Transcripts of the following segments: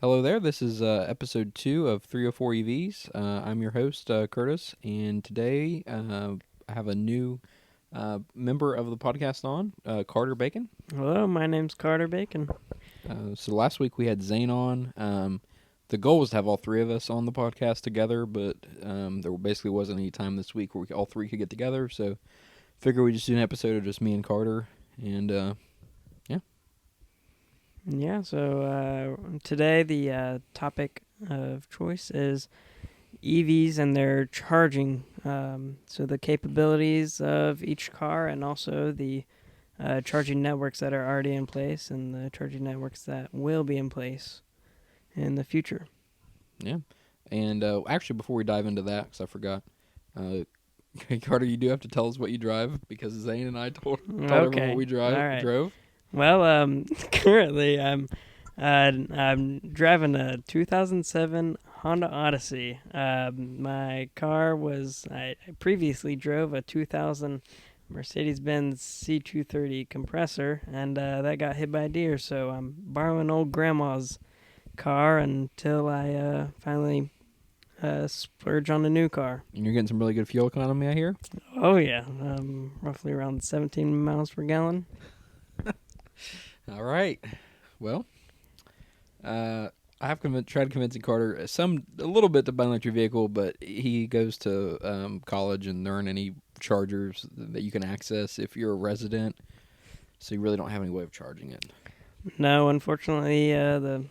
Hello there. This is episode 2 of 304 EVs. I'm your host, Curtis, and today I have a new member of the podcast on, Carter Bacon. Hello, my name's Carter Bacon. So last week we had Zane on. The goal was to have all three of us on the podcast together, but there basically wasn't any time this week where all three could get together, so figure we just do an episode of just me and Carter, and yeah. Yeah, so today the topic of choice is EVs and their charging. So the capabilities of each car and also the charging networks that are already in place and the charging networks that will be in place in the future. Yeah. And actually, before we dive into that, because I forgot, Carter, you do have to tell us what you drive because Zane and I told everyone what we All right. drove. Well, currently I'm driving a 2007 Honda Odyssey. My car was I previously drove a 2000 Mercedes-Benz C230 compressor, and that got hit by a deer. So I'm borrowing old grandma's car until I finally splurge on a new car. And you're getting some really good fuel economy, I hear. Oh yeah, roughly around 17 miles per gallon. All right. Well, I have tried convincing Carter a little bit to buy an electric vehicle, but he goes to college and there aren't any chargers that you can access if you're a resident, so you really don't have any way of charging it. No, unfortunately, the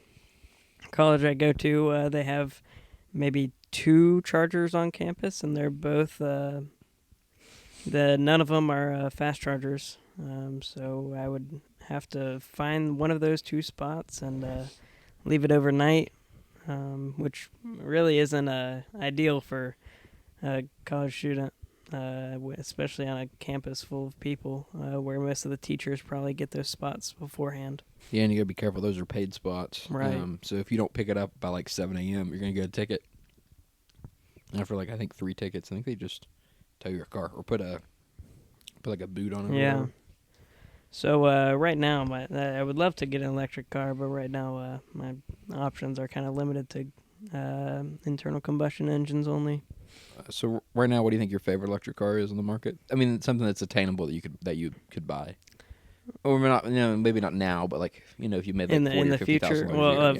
college I go to, they have maybe 2 chargers on campus, and they're both none of them are fast chargers. So I would have to find one of those 2 spots and leave it overnight, which really isn't ideal for a college student, especially on a campus full of people, where most of the teachers probably get those spots beforehand. Yeah, and you gotta be careful; those are paid spots. Right. So if you don't pick it up by like 7 a.m., you're gonna get a ticket. And after I think 3 tickets, I think they just tow your car or put like a boot on it. Yeah. So right now, I would love to get an electric car, but right now my options are kind of limited to internal combustion engines only. So right now, what do you think your favorite electric car is on the market? I mean, it's something that's attainable that you could buy, or not, maybe not now, but like if you made like in the future. Well,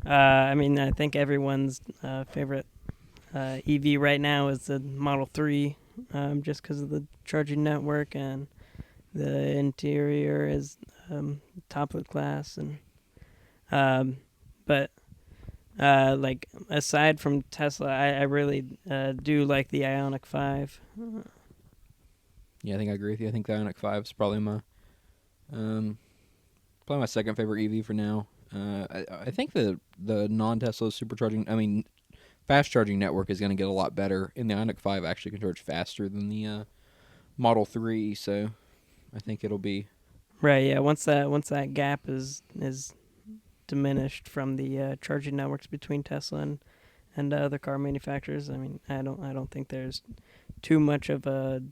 I mean, I think everyone's favorite EV right now is the Model 3, just because of the charging network and the interior is top of the class, and but like aside from Tesla, I really do like the Ioniq 5. Yeah, I think I agree with you. I think the Ioniq 5 is probably my second favorite EV for now. I think the non-Tesla supercharging, fast charging network is going to get a lot better, and the Ioniq 5 actually can charge faster than the Model 3, so I think it'll be Right. Yeah. Once that gap is diminished from the charging networks between Tesla and other car manufacturers, I mean, I don't think there's too much of a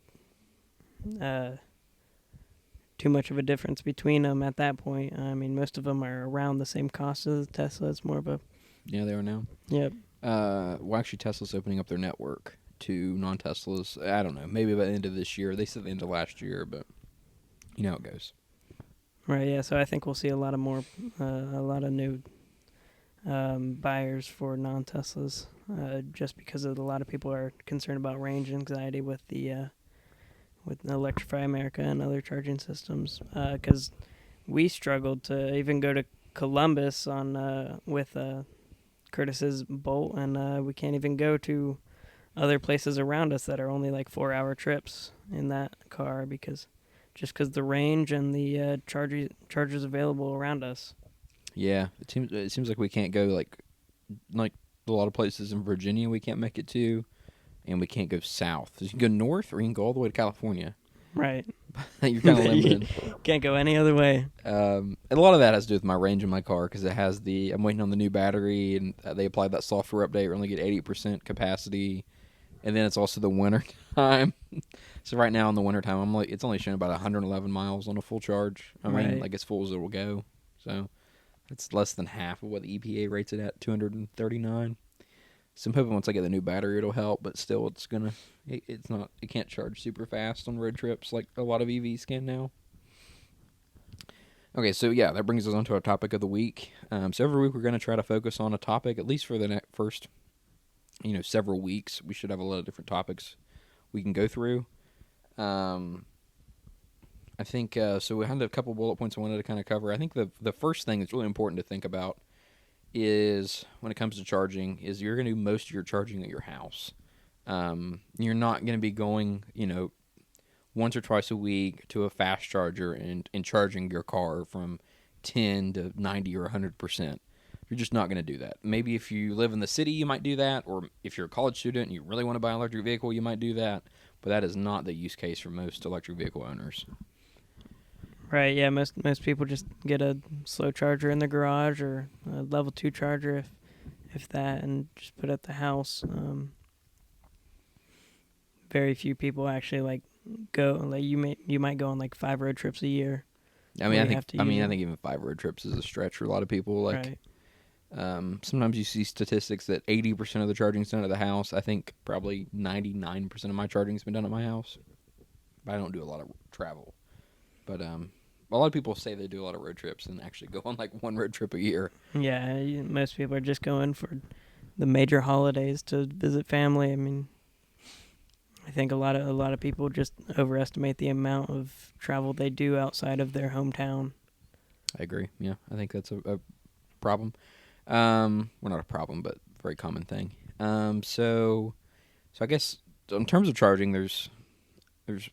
difference between them at that point. I mean, most of them are around the same cost as Tesla. It's more of a they are now. Yep. Well, actually, Tesla's opening up their network to non-Teslas. I don't know, maybe by the end of this year. They said the end of last year, but you know how it goes. Right. Yeah. So I think we'll see a lot of new buyers for non-Teslas, just because a lot of people are concerned about range anxiety with Electrify America and other charging systems. Because we struggled to even go to Columbus with Curtis's Bolt, and we can't even go to other places around us that are only like 4-hour trips in that car because the range and the chargers available around us. Yeah, it seems like we can't go like a lot of places in Virginia we can't make it to, and we can't go south. You can go north or you can go all the way to California. Right. You're kind of limited. Can't go any other way. And a lot of that has to do with my range in my car because I'm waiting on the new battery, and they applied that software update. We only get 80% capacity, and then it's also the winter time. So right now in the winter time, it's only showing about 111 miles on a full charge. Like as full as it will go. So It's less than half of what the EPA rates it at, 239. So I'm hoping once I get the new battery, it'll help. But still, it's not. It can't charge super fast on road trips like a lot of EVs can now. Okay, so yeah, that brings us on to our topic of the week. So every week we're going to try to focus on a topic, at least for the first, several weeks. We should have a lot of different topics we can go through. I think so. We had a couple bullet points I wanted to kind of cover. I think the first thing that's really important to think about is when it comes to charging is you're going to do most of your charging at your house. You're not going to be going, once or twice a week to a fast charger and charging your car from 10 to 90 or 100%. You're just not going to do that. Maybe if you live in the city, you might do that. Or if you're a college student and you really want to buy an electric vehicle, you might do that. But that is not the use case for most electric vehicle owners. Right, yeah, most people just get a slow charger in the garage or a level 2 charger if that, and just put it at the house. Very few people actually like go, like you might go on like 5 road trips a year. I mean, I think even 5 road trips is a stretch for a lot of people. Like, right. Sometimes you see statistics that 80% of the charging's done at the house. I think probably 99% of my charging's been done at my house. But I don't do a lot of travel. But a lot of people say they do a lot of road trips and actually go on like 1 road trip a year. Yeah, most people are just going for the major holidays to visit family. I mean, I think a lot of people just overestimate the amount of travel they do outside of their hometown. I agree. Yeah, I think that's a problem. Well, not a problem, but a very common thing. So I guess in terms of charging, there's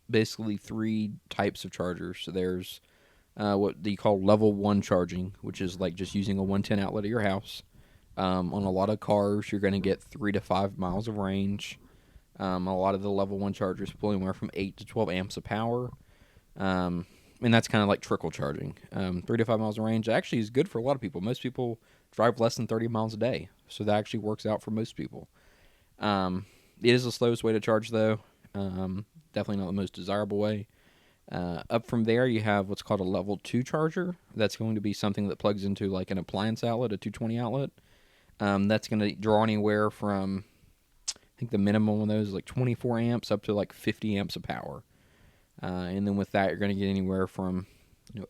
basically 3 types of chargers. So there's what they call level 1 charging, which is like just using a 110 outlet at your house. On a lot of cars, you're going to get 3 to 5 miles of range. A lot of the level 1 chargers pull anywhere from 8 to 12 amps of power. And that's kind of like trickle charging. 3 to 5 miles of range actually is good for a lot of people. Most people drive less than 30 miles a day, so that actually works out for most people. It is the slowest way to charge, though. Definitely not the most desirable way. Up from there, you have what's called a level 2 charger. That's going to be something that plugs into like an appliance outlet, a 220 outlet. That's going to draw anywhere from, I think the minimum on those is like 24 amps up to like 50 amps of power. And then with that, you're going to get anywhere from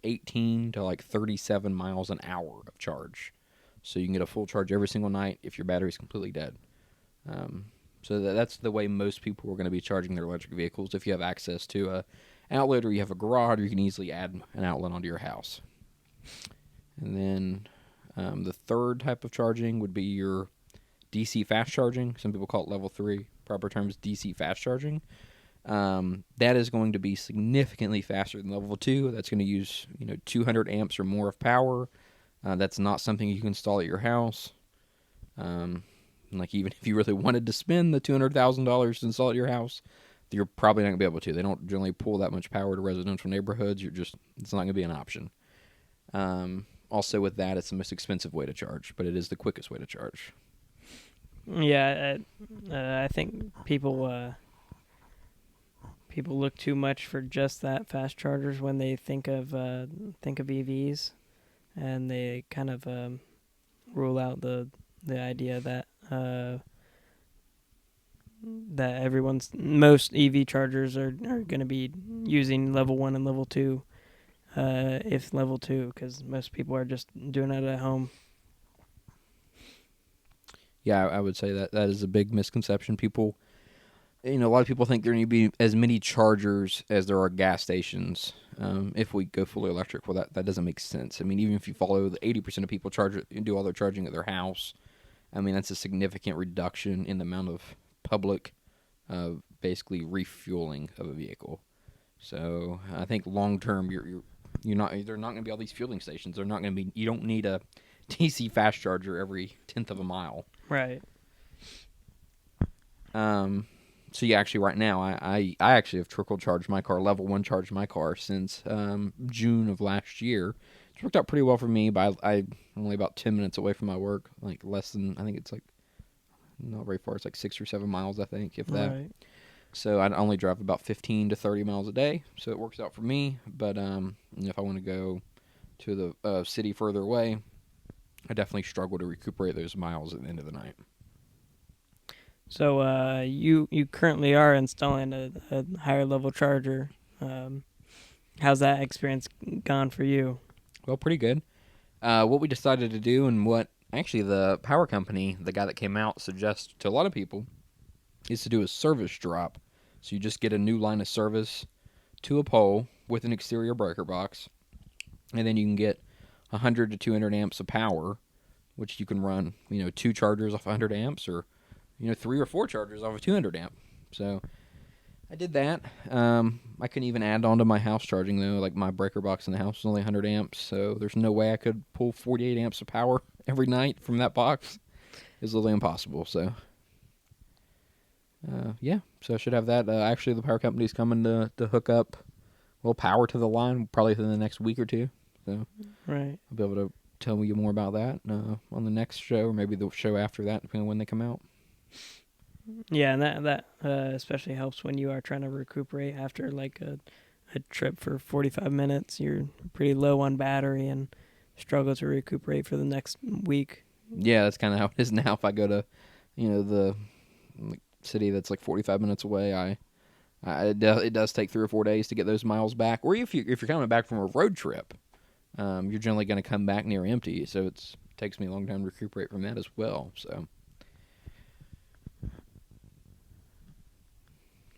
18 to like 37 miles an hour of charge. So you can get a full charge every single night if your battery's completely dead. So that's the way most people are going to be charging their electric vehicles. If you have access to a outlet or you have a garage, you can easily add an outlet onto your house. And then the third type of charging would be your DC fast charging. Some people call it level 3. Proper term is DC fast charging. That is going to be significantly faster than level 2. That's going to use 200 amps or more of power. That's not something you can install at your house. Like even if you really wanted to spend the $200,000 to install at your house, you're probably not going to be able to. They don't generally pull that much power to residential neighborhoods. It's not going to be an option. Also with that, it's the most expensive way to charge, but it is the quickest way to charge. Yeah, I think people look too much for just that fast chargers when they think of EVs, and they kind of rule out the idea that most EV chargers are going to be using level 1 and level 2, if level 2, because most people are just doing it at home. Yeah, I would say that is a big misconception. People, a lot of people think there need to be as many chargers as there are gas stations. If we go fully electric, well, that doesn't make sense. I mean, even if you follow the 80% of people do all their charging at their house, I mean, that's a significant reduction in the amount of public, basically refueling of a vehicle. So I think long term, you're not. They're not going to be all these fueling stations. They're not going to be. You don't need a DC fast charger every 1/10 of a mile. Right. So yeah, actually, right now, I actually have trickle charged my car, level 1 charged my car since June of last year. It's worked out pretty well for me, but I'm only about 10 minutes away from my work, like less than, I think it's like, not very far, it's like 6 or 7 miles, I think, if that. Right. So I only drive about 15 to 30 miles a day, so it works out for me. But if I want to go to the city further away, I definitely struggle to recuperate those miles at the end of the night. So you currently are installing a higher level charger. How's that experience gone for you? Well, pretty good. What we decided to do, and what actually the power company, the guy that came out, suggests to a lot of people, is to do a service drop. So you just get a new line of service to a pole with an exterior breaker box, and then you can get 100 to 200 amps of power, which you can run, 2 chargers off 100 amps, or 3 or 4 chargers off of 200 amp. So I did that. I couldn't even add on to my house charging though. Like my breaker box in the house was only 100 amps, so there's no way I could pull 48 amps of power every night from that box. It's literally impossible. So yeah, so I should have that. Actually, the power company's coming to hook up power to the line probably within the next week or two. So Right. I'll be able to tell you more about that on the next show, or maybe the show after that, depending on when they come out. Yeah, and that especially helps when you are trying to recuperate after like a trip for 45 minutes. You're pretty low on battery and struggle to recuperate for the next week. Yeah, that's kind of how it is now. If I go to, the city that's like 45 minutes away, it does take 3 or 4 days to get those miles back. Or if you're coming back from a road trip, you're generally going to come back near empty. So it takes me a long time to recuperate from that as well.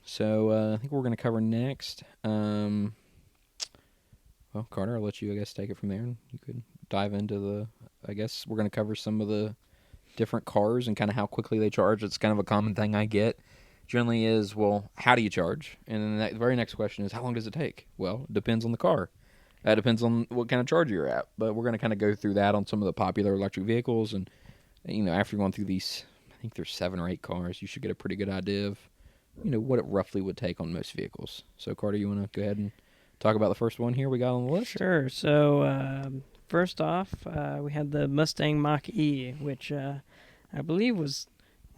So I think we're going to cover next. Well, Carter, I'll let you, I guess, take it from there, and you could dive into I guess we're going to cover some of the different cars and kind of how quickly they charge. It's kind of a common thing I get. Generally is, well, how do you charge? And then the very next question is, how long does it take? Well, it depends on the car. It depends on what kind of charger you're at. But we're going to kind of go through that on some of the popular electric vehicles. And, after going through these, I think there's 7 or 8 cars, you should get a pretty good idea of, what it roughly would take on most vehicles. So, Carter, you want to go ahead and talk about the first one here we got on the list? Sure. So first off, we had the Mustang Mach-E, which I believe was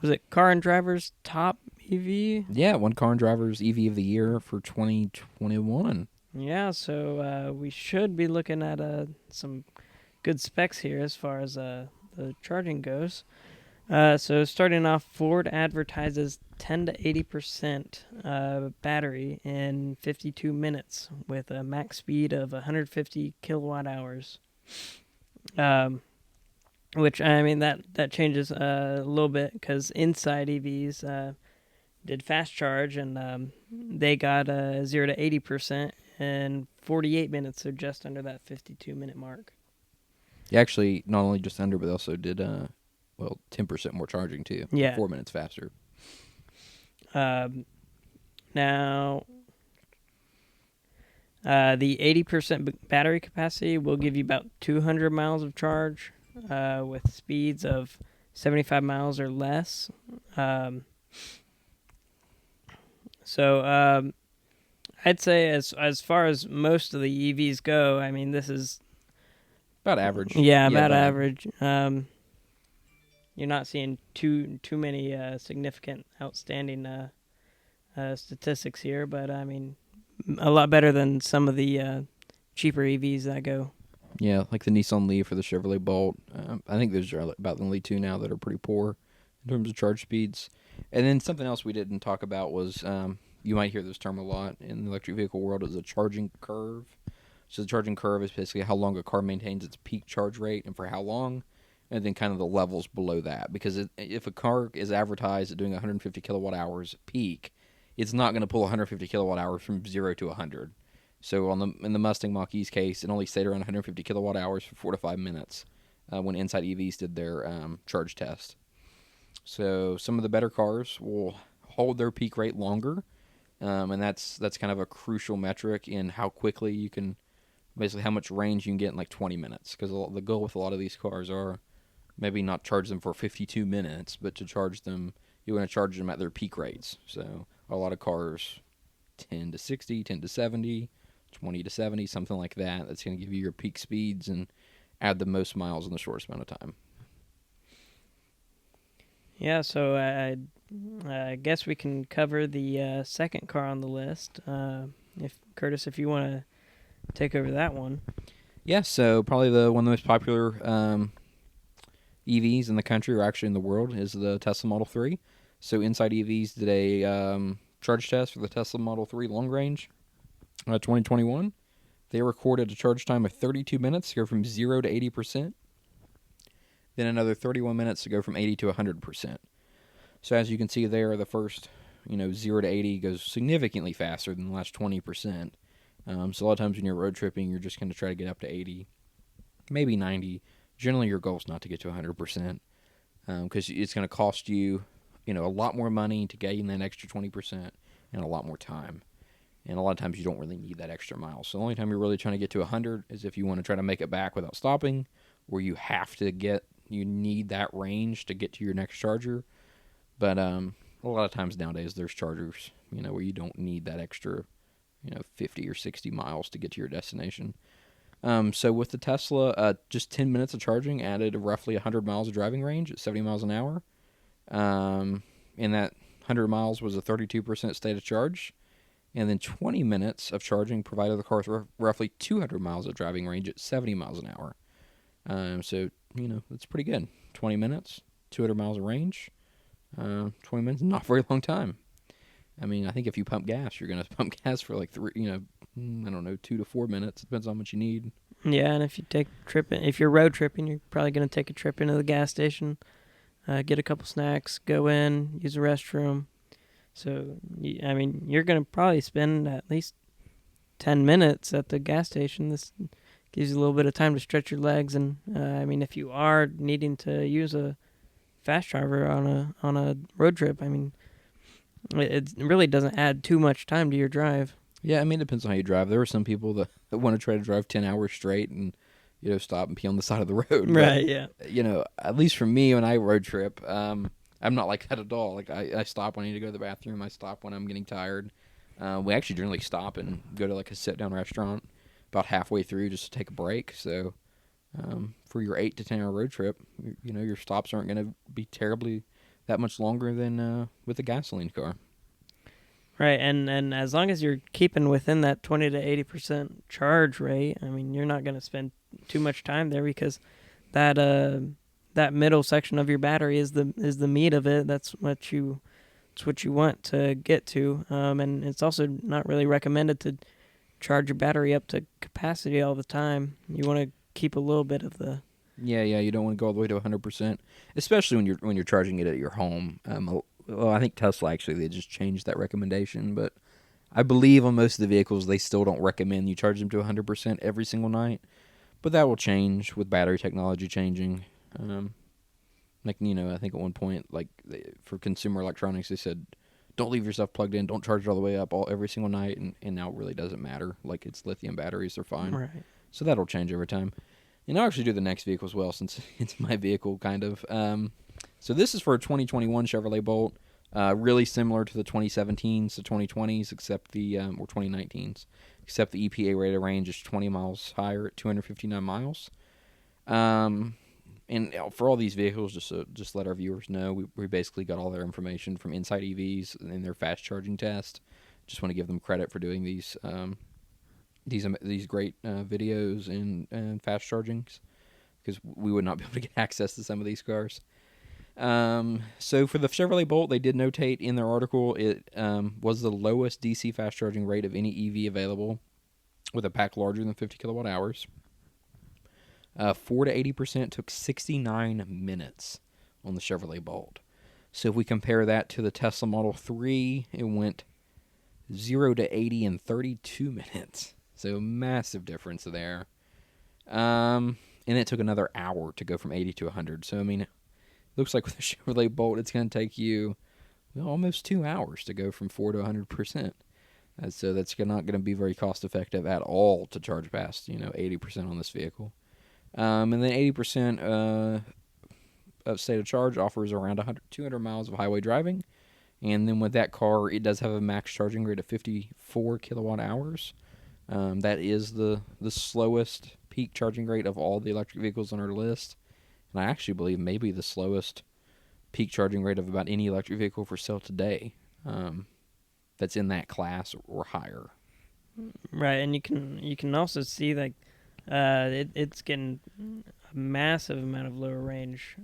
it Car and Driver's top EV? Yeah, one Car and Driver's EV of the year for 2021. Yeah, so we should be looking at some good specs here as far as the charging goes. So starting off, Ford advertises 10 to 80% battery in 52 minutes with a max speed of 150 kilowatt hours. Which, I mean, that changes a little bit because inside EVs did fast charge, and they got 0 to 80% in 48 minutes, so just under that 52-minute mark. Yeah, actually, not only just under, but they also did 10% more charging too. Yeah. 4 minutes faster. Now, the 80% battery capacity will give you about 200 miles of charge with speeds of 75 miles or less. So I'd say as far as most of the EVs go, I mean, this is about average. Yeah, about average. You're not seeing too many significant outstanding statistics here, but I mean, a lot better than some of the cheaper EVs that go. Yeah, like the Nissan Leaf or the Chevrolet Bolt. I think those are about the only two now that are pretty poor in terms of charge speeds. And then something else we didn't talk about was, you might hear this term a lot in the electric vehicle world, is a charging curve. So the charging curve is basically how long a car maintains its peak charge rate and for how long, and then kind of the levels below that. Because if a car is advertised at doing 150 kilowatt hours peak, it's not going to pull 150 kilowatt hours from 0 to 100. So in the Mustang Mach-E's case, it only stayed around 150 kilowatt hours for 4 to 5 minutes when Inside EVs did their charge test. So some of the better cars will hold their peak rate longer, and that's kind of a crucial metric in how quickly you can, basically how much range you can get in like 20 minutes. Because the goal with a lot of these cars are maybe not charge them for 52 minutes, but to charge them, you want to charge them at their peak rates. So a lot of cars 10 to 60, 10 to 70, 20 to 70, something like that. That's going to give you your peak speeds and add the most miles in the shortest amount of time. Yeah, so I guess we can cover the second car on the list. If you want to take over that one. Yeah, so probably one of the most popular EVs in the country, or actually in the world, is the Tesla Model 3. So Inside EVs did a charge test for the Tesla Model 3 long range 2021. They recorded a charge time of 32 minutes to go from 0 to 80%, then another 31 minutes to go from 80 to 100%. So as you can see there, the first 0 to 80 goes significantly faster than the last 20%. So a lot of times when you're road tripping, you're just going to try to get up to 80, maybe 90. Generally, your goal is not to get to 100%, because it's going to cost you, a lot more money to gain that extra 20% and a lot more time. And a lot of times you don't really need that extra mile. So the only time you're really trying to get to 100 is if you want to try to make it back without stopping, or you need that range to get to your next charger. But a lot of times nowadays there's chargers, where you don't need that extra, 50 or 60 miles to get to your destination. So with the Tesla, just 10 minutes of charging added roughly 100 miles of driving range at 70 miles an hour. And that 100 miles was a 32% state of charge. And then 20 minutes of charging provided the car with roughly 200 miles of driving range at 70 miles an hour. So, that's pretty good. 20 minutes, 200 miles of range. 20 minutes, not a very long time. I mean, I think if you pump gas, you're going to pump gas for like 2 to 4 minutes. Depends on how much you need. Yeah, and if you're road tripping, you're probably going to take a trip into the gas station, get a couple snacks, go in, use the restroom. So, you're going to probably spend at least 10 minutes at the gas station. This gives you a little bit of time to stretch your legs. And, if you are needing to use a fast driver on a road trip, it really doesn't add too much time to your drive. Yeah, it depends on how you drive. There are some people that want to try to drive 10 hours straight and, stop and pee on the side of the road. Right, yeah. At least for me, when I road trip, I'm not like that at all. Like, I stop when I need to go to the bathroom. I stop when I'm getting tired. We actually generally stop and go to, like, a sit-down restaurant about halfway through just to take a break. So, for your 8 to 10 hour road trip, your stops aren't going to be terribly that much longer than with a gasoline car. Right, and as long as you're keeping within that 20 to 80% charge rate, you're not going to spend too much time there, because that middle section of your battery is the meat of it. That's what you want to get to, and it's also not really recommended to charge your battery up to capacity all the time. You want to keep a little bit of the. Yeah, you don't want to go all the way to 100%, especially when you're charging it at your home. Well, I think Tesla actually they just changed that recommendation, but I believe on most of the vehicles they still don't recommend you charge them to 100% every single night. But that will change with battery technology changing. I think at one point, for consumer electronics, they said, don't leave your stuff plugged in, don't charge it all the way up every single night, and now it really doesn't matter. Like, it's lithium batteries, they're fine. Right. So that'll change over time. And I'll actually do the next vehicle as well, since it's my vehicle, kind of. So this is for a 2021 Chevrolet Bolt, really similar to the 2017s to 2020s, except or 2019s, except the EPA rated range is 20 miles higher at 259 miles. And for all these vehicles, just let our viewers know, we basically got all their information from Inside EVs and their fast charging test. Just want to give them credit for doing these great videos and fast chargings, because we would not be able to get access to some of these cars. So for the Chevrolet Bolt, they did notate in their article it was the lowest DC fast charging rate of any EV available, with a pack larger than 50 kilowatt hours. 4 to 80% took 69 minutes on the Chevrolet Bolt. So if we compare that to the Tesla Model 3, it went 0 to 80 in 32 minutes. So a massive difference there. And it took another hour to go from 80 to 100. So, it looks like with the Chevrolet Bolt, it's going to take you almost 2 hours to go from 4 to 100%. So that's not going to be very cost effective at all to charge past 80% on this vehicle. And then 80% of state of charge offers around 200 miles of highway driving. And then with that car, it does have a max charging rate of 54 kilowatt hours. That is the slowest peak charging rate of all the electric vehicles on our list. And I actually believe maybe the slowest peak charging rate of about any electric vehicle for sale today that's in that class or higher. Right, and you can also see it's getting massive amount of lower range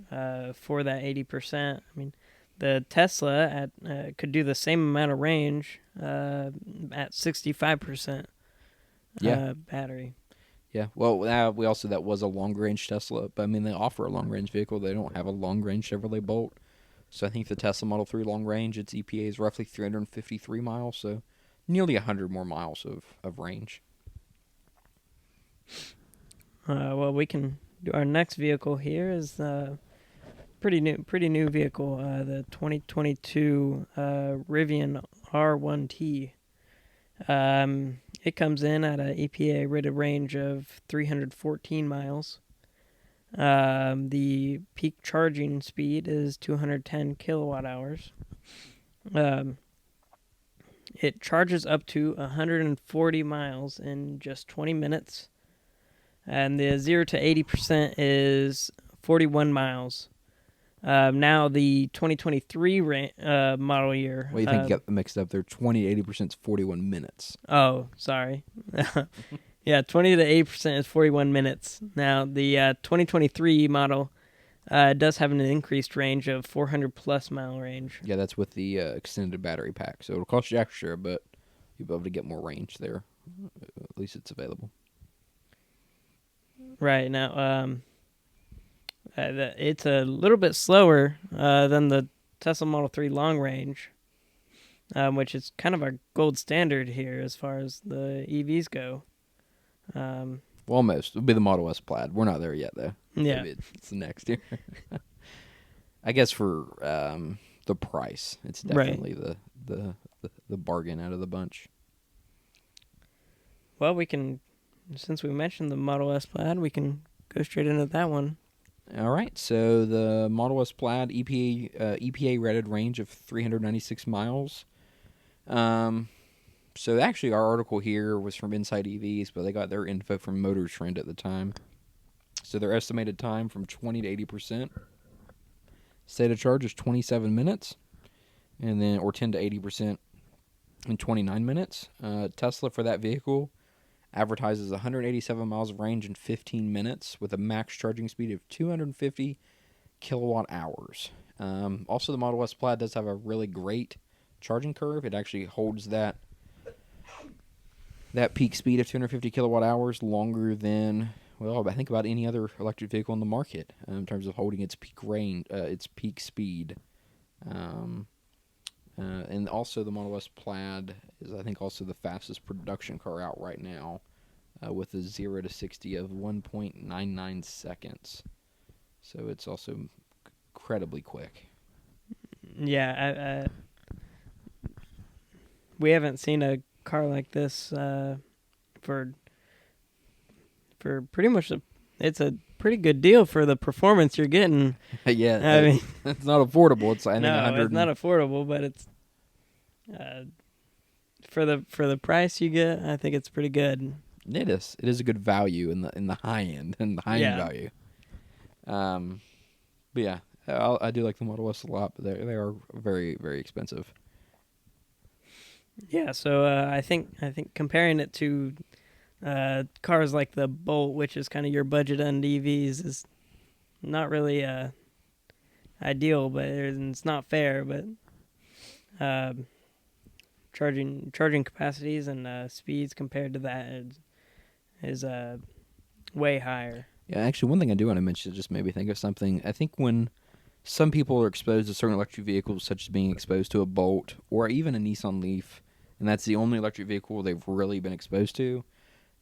for that 80%. I mean, the Tesla could do the same amount of range at 65% Yeah. battery. Yeah. Well, we also that was a long range Tesla, but I mean they offer a long range vehicle. They don't have a long range Chevrolet Bolt. So I think the Tesla Model 3 long range, its EPA is roughly 353 miles, so nearly 100 more miles of range. Well, we can do our next vehicle here is pretty new vehicle, the 2022 Rivian R1T. It comes in at an EPA rated range of 314 miles. The peak charging speed is 210 kilowatt hours. It charges up to 140 miles in just 20 minutes. And the 0 to 80% is 41 miles. Now the 2023 model year. Well, you think you got mixed up there? 20 to 80% is 41 minutes. Oh, sorry. Yeah, 20 to 80% is 41 minutes. Now the 2023 model does have an increased range of 400 plus mile range. Yeah, that's with the extended battery pack, so it'll cost you extra, but you'll be able to get more range there. At least it's available. Right now, it's a little bit slower than the Tesla Model 3 long range, which is kind of our gold standard here as far as the EVs go. Well, almost. It'll be the Model S Plaid. We're not there yet, though. Yeah. Maybe it's the next year. I guess for the price, it's definitely the bargain out of the bunch. Well, we can, since we mentioned the Model S Plaid, we can go straight into that one. All right, so the Model S Plaid EPA rated range of 396 miles. So actually, our article here was from Inside EVs, but they got their info from Motor Trend at the time. So their estimated time from 20 to 80%. State of charge is 27 minutes, and then or 10 to 80% in 29 minutes. Tesla for that vehicle advertises 187 miles of range in 15 minutes with a max charging speed of 250 kilowatt hours. Also, the Model S Plaid does have a really great charging curve. It actually holds that peak speed of 250 kilowatt hours longer than, well, I think about any other electric vehicle in the market in terms of holding its peak range, its peak speed. And also the Model S Plaid is, I think, also the fastest production car out right now with a 0 to 60 of 1.99 seconds. So it's also incredibly quick. Yeah, we haven't seen a car like this for pretty much it's a pretty good deal for the performance you're getting. Yeah, I mean, it's not affordable. It's I think it's not affordable, but it's for the price you get. I think it's pretty good. It is. It is a good value in the high end and the high end value. But yeah, I do like the Model S a lot, but they are very, very expensive. Yeah, so I think comparing it to cars like the Bolt, which is kind of your budget end EVs, is not really ideal, but it's not fair. But charging capacities and speeds compared to that is way higher. Yeah, actually, one thing I do want to mention just made me think of something. I think when some people are exposed to certain electric vehicles, such as being exposed to a Bolt or even a Nissan Leaf, and that's the only electric vehicle they've really been exposed to,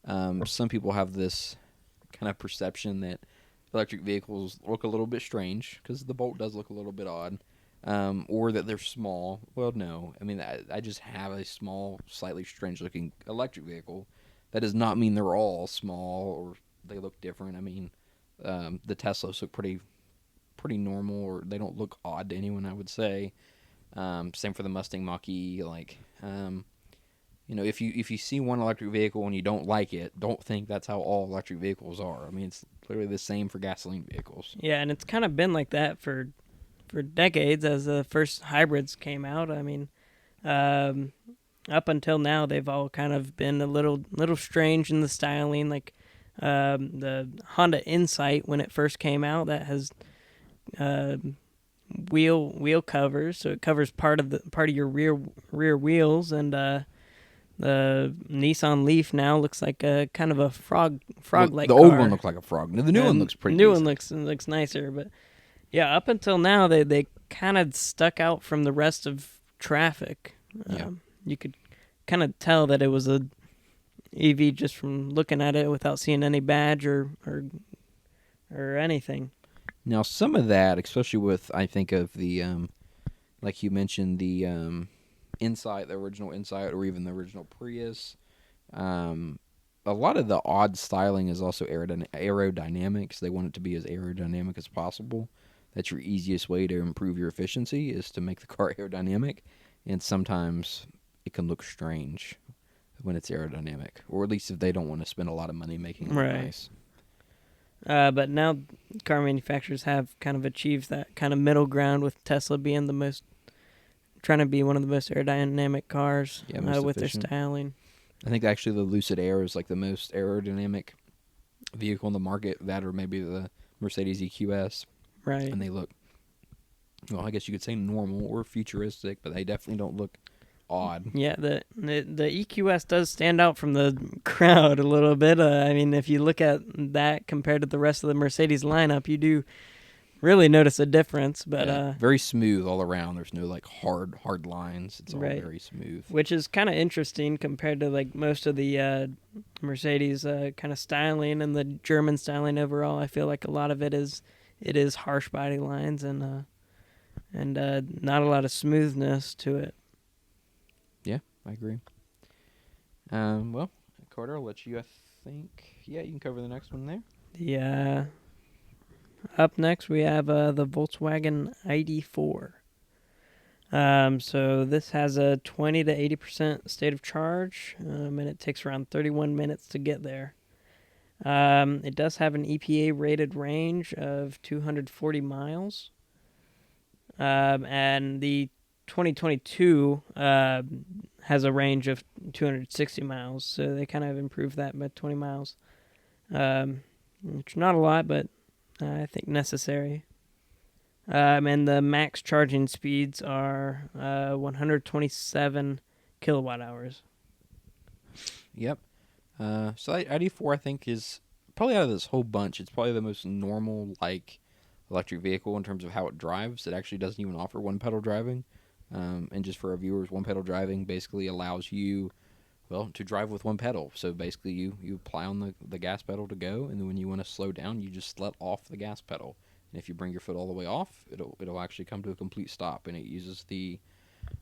some people have this kind of perception that electric vehicles look a little bit strange, because the Bolt does look a little bit odd, or that they're small. Well, no. I mean, I just have a small, slightly strange-looking electric vehicle. That does not mean they're all small or they look different. I mean, the Teslas look pretty normal, or they don't look odd to anyone, I would say. Same for the Mustang Mach-E. Like, if you see one electric vehicle and you don't like it, don't think that's how all electric vehicles are. I mean, it's literally the same for gasoline vehicles. Yeah, and it's kind of been like that for decades as the first hybrids came out. I mean, up until now, they've all kind of been a little strange in the styling. Like The Honda Insight, when it first came out, that has uh, wheel covers, so it covers part of your rear wheels, and the Nissan Leaf now looks like a kind of a frog like the car. old one looked like a frog. The new one looks pretty New decent. one looks nicer, but yeah, up until now they kind of stuck out from the rest of traffic. Yeah. You could kind of tell that it was a EV just from looking at it without seeing any badge or anything. Now, some of that, especially with, I think of the, like you mentioned, the Insight, the original Insight, or even the original Prius. A lot of the odd styling is also aerodynamics. They want it to be as aerodynamic as possible. That's your easiest way to improve your efficiency, is to make the car aerodynamic. And sometimes it can look strange when it's aerodynamic, or at least if they don't want to spend a lot of money making it look nice. But now car manufacturers have kind of achieved that kind of middle ground, with Tesla being trying to be one of the most aerodynamic cars with their styling. I think actually the Lucid Air is like the most aerodynamic vehicle in the market, that or maybe the Mercedes EQS. Right. And they look, well, I guess you could say normal or futuristic, but they definitely don't look odd. Yeah, the EQS does stand out from the crowd a little bit. I mean, if you look at that compared to the rest of the Mercedes lineup, you do really notice a difference. But very smooth all around. There's no like hard lines. It's all very smooth, which is kind of interesting compared to like most of the Mercedes kind of styling and the German styling overall. I feel like a lot of it is harsh body lines and not a lot of smoothness to it. Yeah, I agree. Well, Carter, I'll let you, I think. Yeah, you can cover the next one there. Yeah. Up next, we have the Volkswagen ID4. So this has a 20 to 80% state of charge, and it takes around 31 minutes to get there. It does have an EPA-rated range of 240 miles. And the 2022 has a range of 260 miles, so they kind of improved that by 20 miles. Which not a lot, but I think necessary. And the max charging speeds are 127 kilowatt hours. Yep. So ID4, I think, is probably out of this whole bunch, it's probably the most normal like electric vehicle in terms of how it drives. It actually doesn't even offer one-pedal driving. And just for our viewers, one-pedal driving basically allows you, well, to drive with one pedal. So basically you apply on the gas pedal to go, and then when you want to slow down, you just let off the gas pedal. And if you bring your foot all the way off, it'll actually come to a complete stop. And it uses the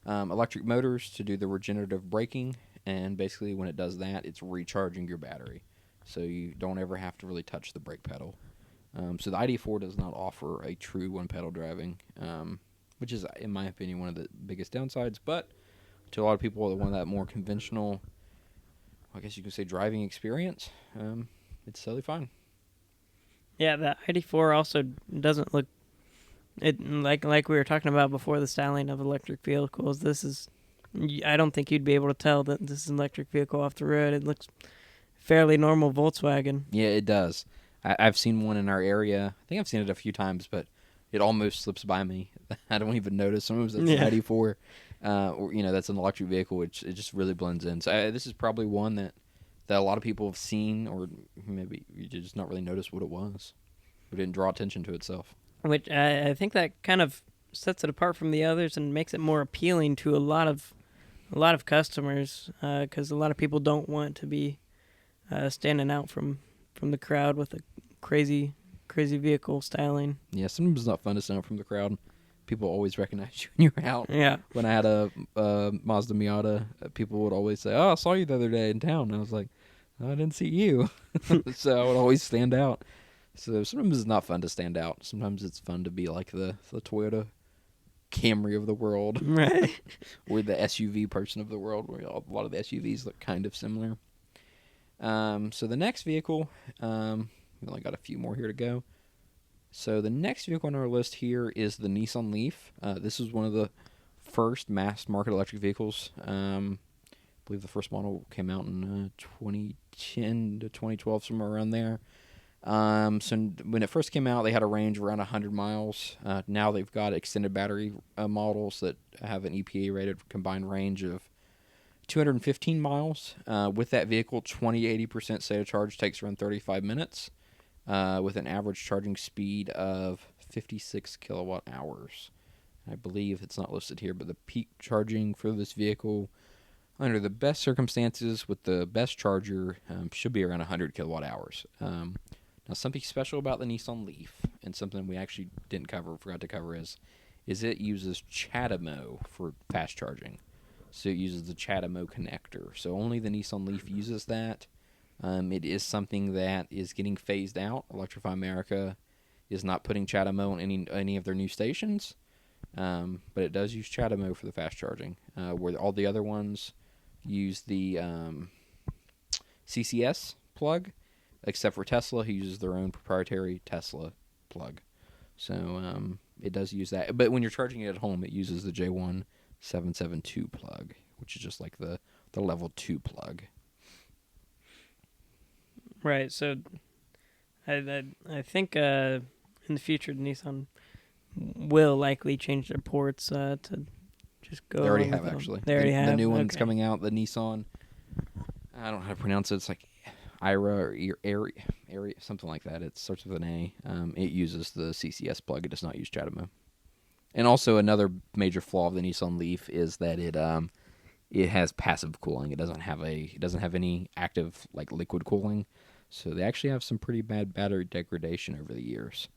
electric motors to do the regenerative braking. And basically when it does that, it's recharging your battery. So you don't ever have to really touch the brake pedal. So the ID4 does not offer a true one-pedal driving, which is, in my opinion, one of the biggest downsides. But to a lot of people that want that more conventional, I guess you could say, driving experience, it's totally fine. Yeah, the ID4 also doesn't look like we were talking about before, the styling of electric vehicles. This is, I don't think you'd be able to tell that this is an electric vehicle off the road. It looks fairly normal Volkswagen. Yeah, it does. I've seen one in our area. I think I've seen it a few times, but it almost slips by me. I don't even notice. Sometimes it's an ID4, or that's an electric vehicle, which it just really blends in. So this is probably one that a lot of people have seen, or maybe you just not really notice what it was. It didn't draw attention to itself. Which I think that kind of sets it apart from the others and makes it more appealing to a lot of customers, because a lot of people don't want to be standing out from the crowd with a crazy vehicle styling. Yeah, sometimes it's not fun to stand out from the crowd. People always recognize you when you're out. Yeah. When I had a Mazda Miata, people would always say, "Oh, I saw you the other day in town." And I was like, "Oh, I didn't see you." So I would always stand out. So sometimes it's not fun to stand out. Sometimes it's fun to be like the Toyota Camry of the world. Right. Or the SUV person of the world, where a lot of the SUVs look kind of similar. So the next vehicle, we only got a few more here to go. So the next vehicle on our list here is the Nissan Leaf. This is one of the first mass-market electric vehicles believe the first model came out in 2010 to 2012, somewhere around there. So when it first came out, they had a range of around 100 miles. Now they've got extended battery models that have an EPA-rated combined range of 215 miles. With that vehicle, 20-80% state of charge takes around 35 minutes, with an average charging speed of 56 kilowatt hours. I believe it's not listed here, but the peak charging for this vehicle, under the best circumstances with the best charger, should be around 100 kilowatt hours. Now, something special about the Nissan Leaf, and something we actually forgot to cover, is it uses CHAdeMO for fast charging. So it uses the CHAdeMO connector. So only the Nissan Leaf uses that. It is something that is getting phased out. Electrify America is not putting CHAdeMO on any of their new stations, but it does use CHAdeMO for the fast charging, where all the other ones use the CCS plug, except for Tesla, who uses their own proprietary Tesla plug. So it does use that. But when you're charging it at home, it uses the J1772 plug, which is just like the level 2 plug. Right. So I think in the future, Nissan will likely change their ports to just go. They already have, actually. They already have. The new one's okay. coming out, the Nissan. I don't know how to pronounce it. It's like Ira or Area, something like that. It starts with an A. It uses the CCS plug. It does not use CHAdeMO. And also another major flaw of the Nissan Leaf is that it has passive cooling. It doesn't have any active like liquid cooling. So they actually have some pretty bad battery degradation over the years.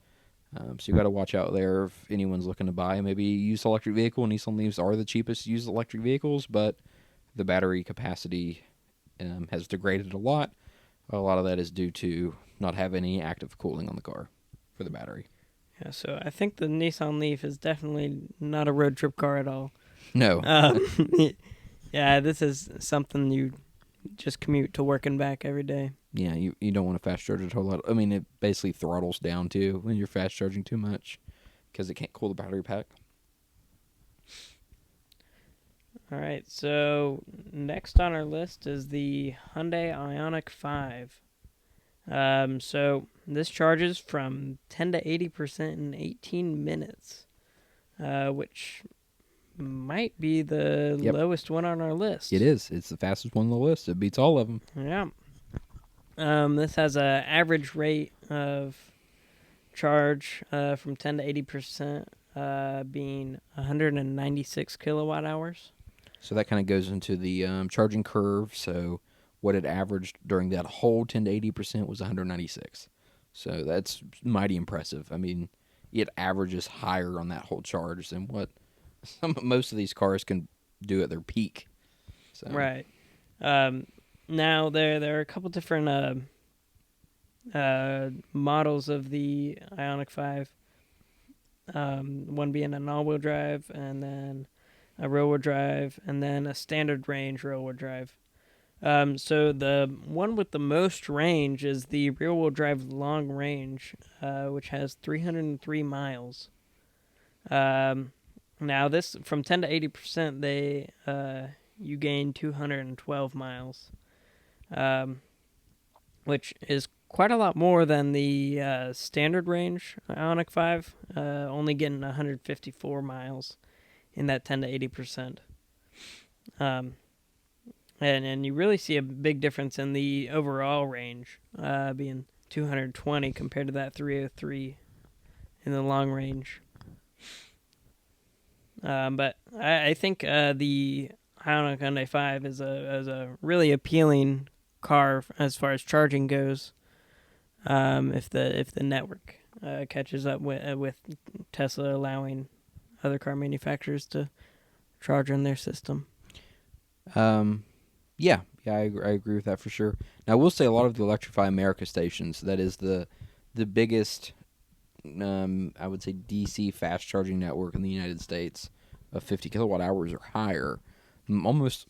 So you got to watch out there if anyone's looking to buy maybe a used electric vehicle. Nissan Leafs are the cheapest used electric vehicles, but the battery capacity has degraded a lot. A lot of that is due to not having any active cooling on the car for the battery. Yeah, so I think the Nissan Leaf is definitely not a road trip car at all. No. Yeah, this is something you just commute to work and back every day. Yeah, you don't want to fast charge it a whole lot. I mean, it basically throttles down, too, when you're fast charging too much because it can't cool the battery pack. All right, so next on our list is the Hyundai Ioniq 5. So this charges from 10 to 80% in 18 minutes, which might be the lowest one on our list. It is. It's the fastest one on the list. It beats all of them. Yeah. This has an average rate of charge from 10 to 80% being 196 kilowatt hours. So that kind of goes into the charging curve. So what it averaged during that whole 10 to 80% was 196. So that's mighty impressive. I mean, it averages higher on that whole charge than what most of these cars can do at their peak. So. Right. Now there are a couple different models of the Ioniq 5. One being an all-wheel drive, and then a rear-wheel drive, and then a standard range rear-wheel drive. So the one with the most range is the rear-wheel drive long range, which has 303 miles. Now this from 10 to 80%, you gain 212 miles, which is quite a lot more than the standard range Ioniq 5, only getting 154 miles in that 10 to 80%. And you really see a big difference in the overall range, being 220 compared to that 303 in the long range. But I think the Ioniq Hyundai 5 is a really appealing car as far as charging goes. If the network catches up with Tesla allowing other car manufacturers to charge on their system. Yeah, I agree with that for sure. Now, I will say a lot of the Electrify America stations, that is the biggest, I would say, DC fast charging network in the United States of 50 kilowatt hours or higher. Almost,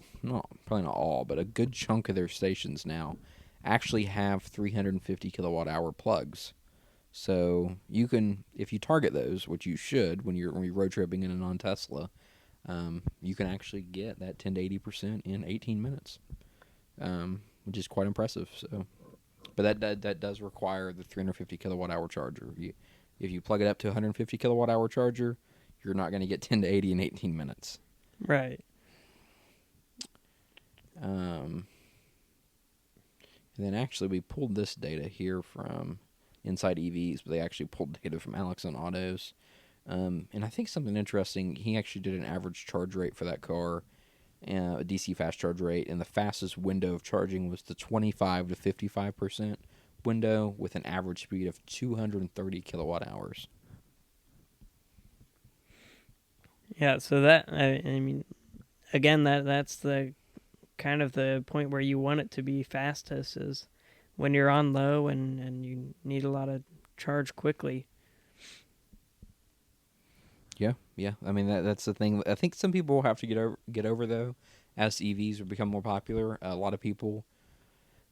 probably not all, but a good chunk of their stations now actually have 350 kilowatt hour plugs. So you can, if you target those, which you should when you're road tripping in a non-Tesla, you can actually get that 10 to 80% in 18 minutes, which is quite impressive. So, but that does require the 350 kilowatt hour charger. If you plug it up to a 150 kilowatt hour charger, you're not going to get 10 to 80 in 18 minutes. Right. And then actually we pulled this data here from Inside EVs, but they actually pulled data from Alex on Autos. And I think something interesting, he actually did an average charge rate for that car, a DC fast charge rate, and the fastest window of charging was the 25 to 55% window with an average speed of 230 kilowatt hours. Yeah, so that, I mean, again, that's the kind of the point where you want it to be fastest, is when you're on low and you need a lot of charge quickly. Yeah. I mean, that's the thing. I think some people will have to get over though, as EVs become more popular. A lot of people,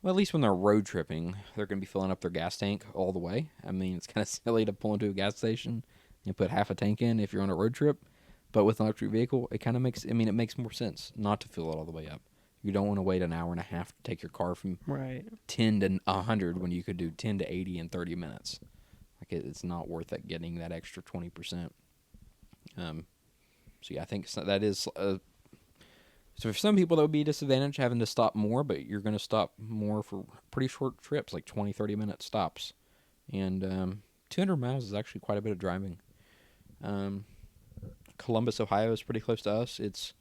well, at least when they're road tripping, they're going to be filling up their gas tank all the way. I mean, it's kind of silly to pull into a gas station and put half a tank in if you're on a road trip. But with an electric vehicle, it kind of makes, I mean, it makes more sense not to fill it all the way up. You don't want to wait an hour and a half to take your car from 10 to 100 when you could do 10 to 80 in 30 minutes. Like, it's not worth it getting that extra 20%. So yeah, I think that is. So for some people, that would be a disadvantage having to stop more, but you're going to stop more for pretty short trips, like 20, 30-minute stops. And 200 miles is actually quite a bit of driving. Columbus, Ohio is pretty close to us. It's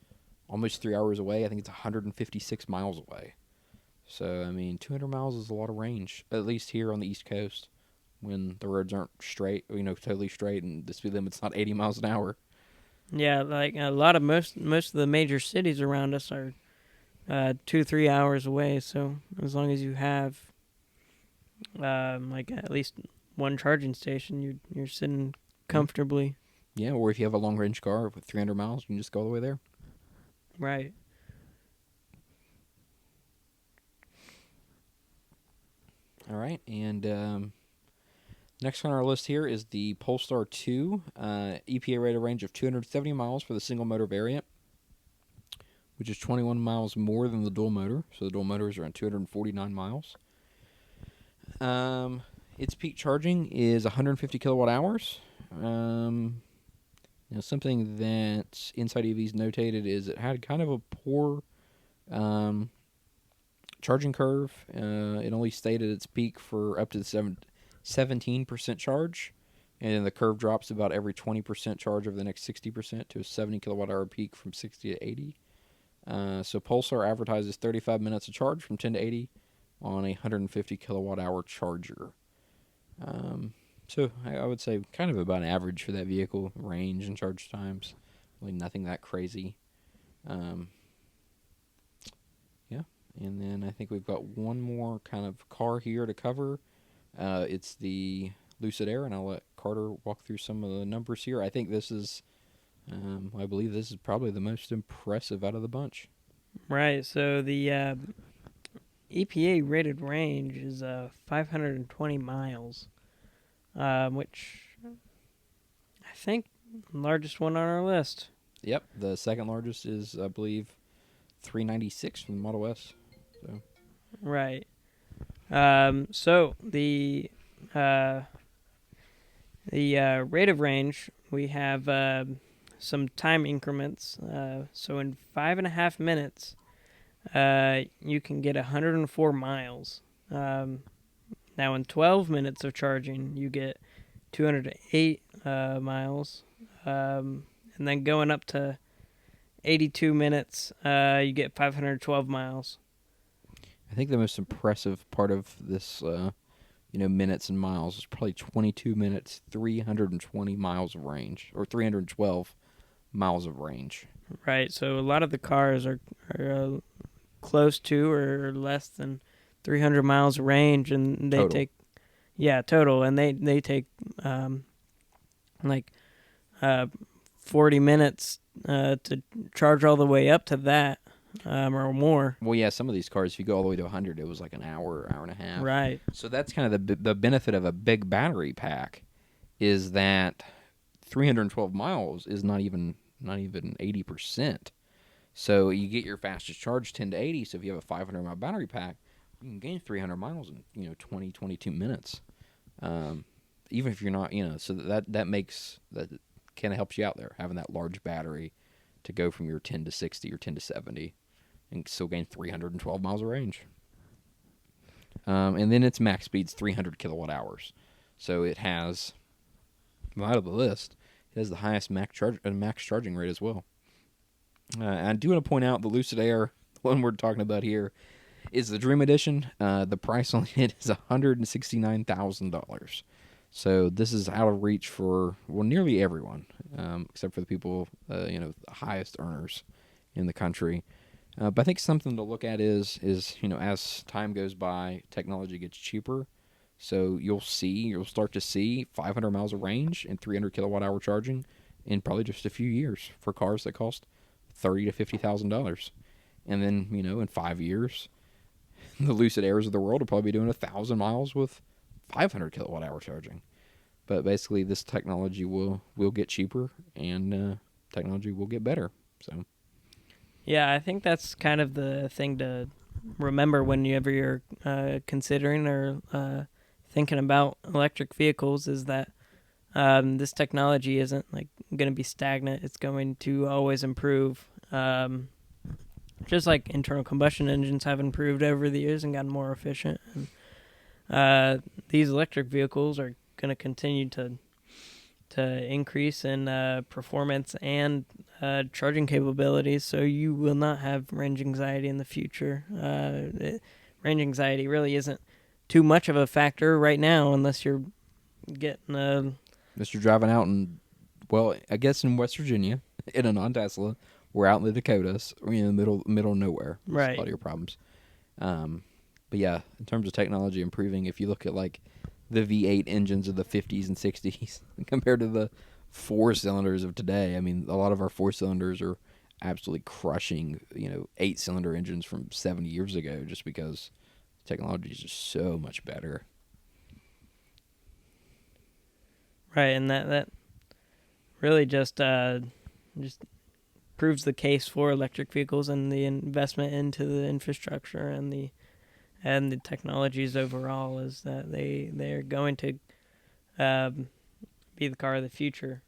almost 3 hours away. I think it's 156 miles away. So, I mean, 200 miles is a lot of range, at least here on the East Coast, when the roads aren't straight, totally straight, and the speed limit's not 80 miles an hour. Yeah, like a lot of most of the major cities around us are 2-3 hours away. So as long as you have like at least one charging station, you're sitting comfortably. Yeah, or if you have a long range car with 300 miles, you can just go all the way there. Right. All right, and next on our list here is the Polestar 2, EPA rated range of 270 miles for the single motor variant, which is 21 miles more than the dual motor. So the dual motor is around 249 miles. Its peak charging is 150 kilowatt hours. Something that Inside EVs notated is it had kind of a poor charging curve. It only stated its peak for up to the 17% charge, and then the curve drops about every 20% charge over the next 60% to a 70 kilowatt hour peak from 60 to 80. So Pulsar advertises 35 minutes of charge from 10 to 80 on a 150 kilowatt hour charger. So I would say kind of about an average for that vehicle, range and charge times. Really nothing that crazy. And then I think we've got one more kind of car here to cover. It's the Lucid Air, and I'll let Carter walk through some of the numbers here. I think this is, I believe this is probably the most impressive out of the bunch. Right, so the EPA rated range is 520 miles, which I think the largest one on our list. Yep, the second largest is, I believe, 396 from the Model S. So. Right. So the rate of range, we have some time increments. So in 5.5 minutes, you can get 104 miles. Now in 12 minutes of charging, you get 208 miles. And then going up to 82 minutes, you get 512 miles. I think the most impressive part of this, minutes and miles is probably 22 minutes, 320 miles of range, or 312 miles of range. Right, so a lot of the cars are close to or less than 300 miles range, and they total. take, total, and they take 40 minutes to charge all the way up to that. Or more. Well, yeah, some of these cars, if you go all the way to 100, it was like an hour, hour and a half. Right. So that's kind of the benefit of a big battery pack, is that 312 miles is not even not even 80%. So you get your fastest charge 10 to 80. So if you have a 500 mile battery pack, you can gain 300 miles in 20 22 minutes. Even if you're not, so that makes that kind of helps you out there having that large battery to go from your 10 to 60 or 10 to 70 and still gain 312 miles of range. And then its max speed's 300 kilowatt hours. So it has, out of the list, it has the highest max charging rate as well. I do want to point out the Lucid Air, the one we're talking about here, is the Dream Edition. The price on it is $169,000. So this is out of reach for, nearly everyone, except for the people, the highest earners in the country. But I think something to look at is as time goes by, technology gets cheaper. So you'll start to see 500 miles of range and 300 kilowatt hour charging in probably just a few years for cars that cost $30,000 to $50,000. And then, in 5 years, the Lucid Airs of the world will probably be doing 1,000 miles with 500 kilowatt hour charging. But basically, this technology will get cheaper, and technology will get better. So, yeah, I think that's kind of the thing to remember whenever you're considering or thinking about electric vehicles is that this technology isn't like going to be stagnant. It's going to always improve. Just like internal combustion engines have improved over the years and gotten more efficient. And, these electric vehicles are going to continue to increase in performance and charging capabilities, so you will not have range anxiety in the future. Range anxiety really isn't too much of a factor right now unless you're getting Mr. Driving out I guess in West Virginia in a non-Tesla. We're out in the Dakotas, or in the middle of nowhere. Right. A lot of your problems. But yeah, in terms of technology improving, if you look at like the V8 engines of the 50s and 60s compared to the 4-cylinders of today, I mean, a lot of our 4-cylinders are absolutely crushing, 8-cylinder engines from 70 years ago, just because technology is just so much better. Right, and that really just proves the case for electric vehicles and the investment into the infrastructure and the technologies overall is that they're going to be the car of the future.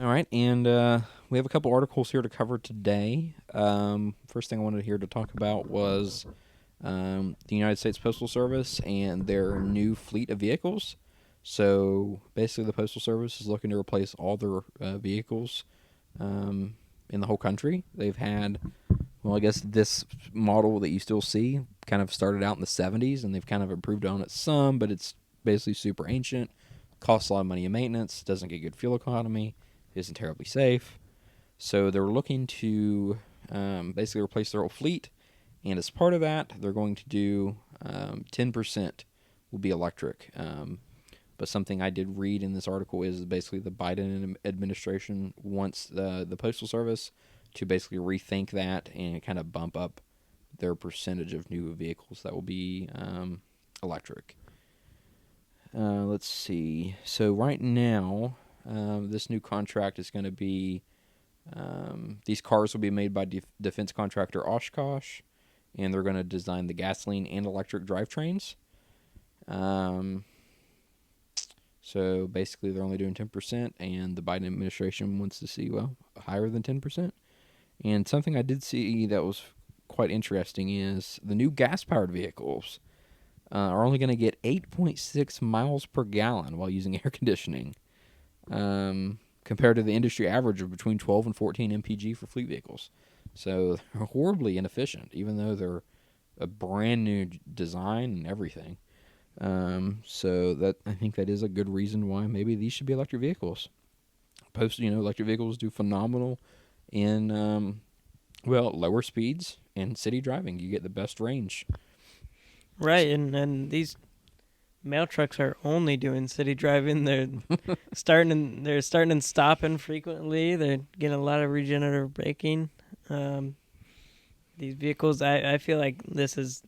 All right, and we have a couple articles here to cover today. First thing I wanted here to talk about was the United States Postal Service and their new fleet of vehicles. So basically, the Postal Service is looking to replace all their vehicles in the whole country. They've had, I guess this model that you still see kind of started out in the 70s, and they've kind of improved on it some, but it's basically super ancient, costs a lot of money in maintenance, doesn't get good fuel economy, isn't terribly safe. So they're looking to basically replace their whole fleet, and as part of that, they're going to do 10% will be electric. But something I did read in this article is basically the Biden administration wants the Postal Service to basically rethink that and kind of bump up their percentage of new vehicles that will be electric. Let's see. So right now, this new contract is going to be, these cars will be made by defense contractor Oshkosh, and they're going to design the gasoline and electric drivetrains. So basically, they're only doing 10%, and the Biden administration wants to see, higher than 10%. And something I did see that was quite interesting is the new gas-powered vehicles are only going to get 8.6 miles per gallon while using air conditioning, compared to the industry average of between 12 and 14 mpg for fleet vehicles. So they're horribly inefficient, even though they're a brand new design and everything. So that I think that is a good reason why maybe these should be electric vehicles. Electric vehicles do phenomenal in lower speeds and city driving. You get the best range. Right, and these mail trucks are only doing city driving. They're starting and stopping frequently. They're getting a lot of regenerative braking. These vehicles, I feel like this is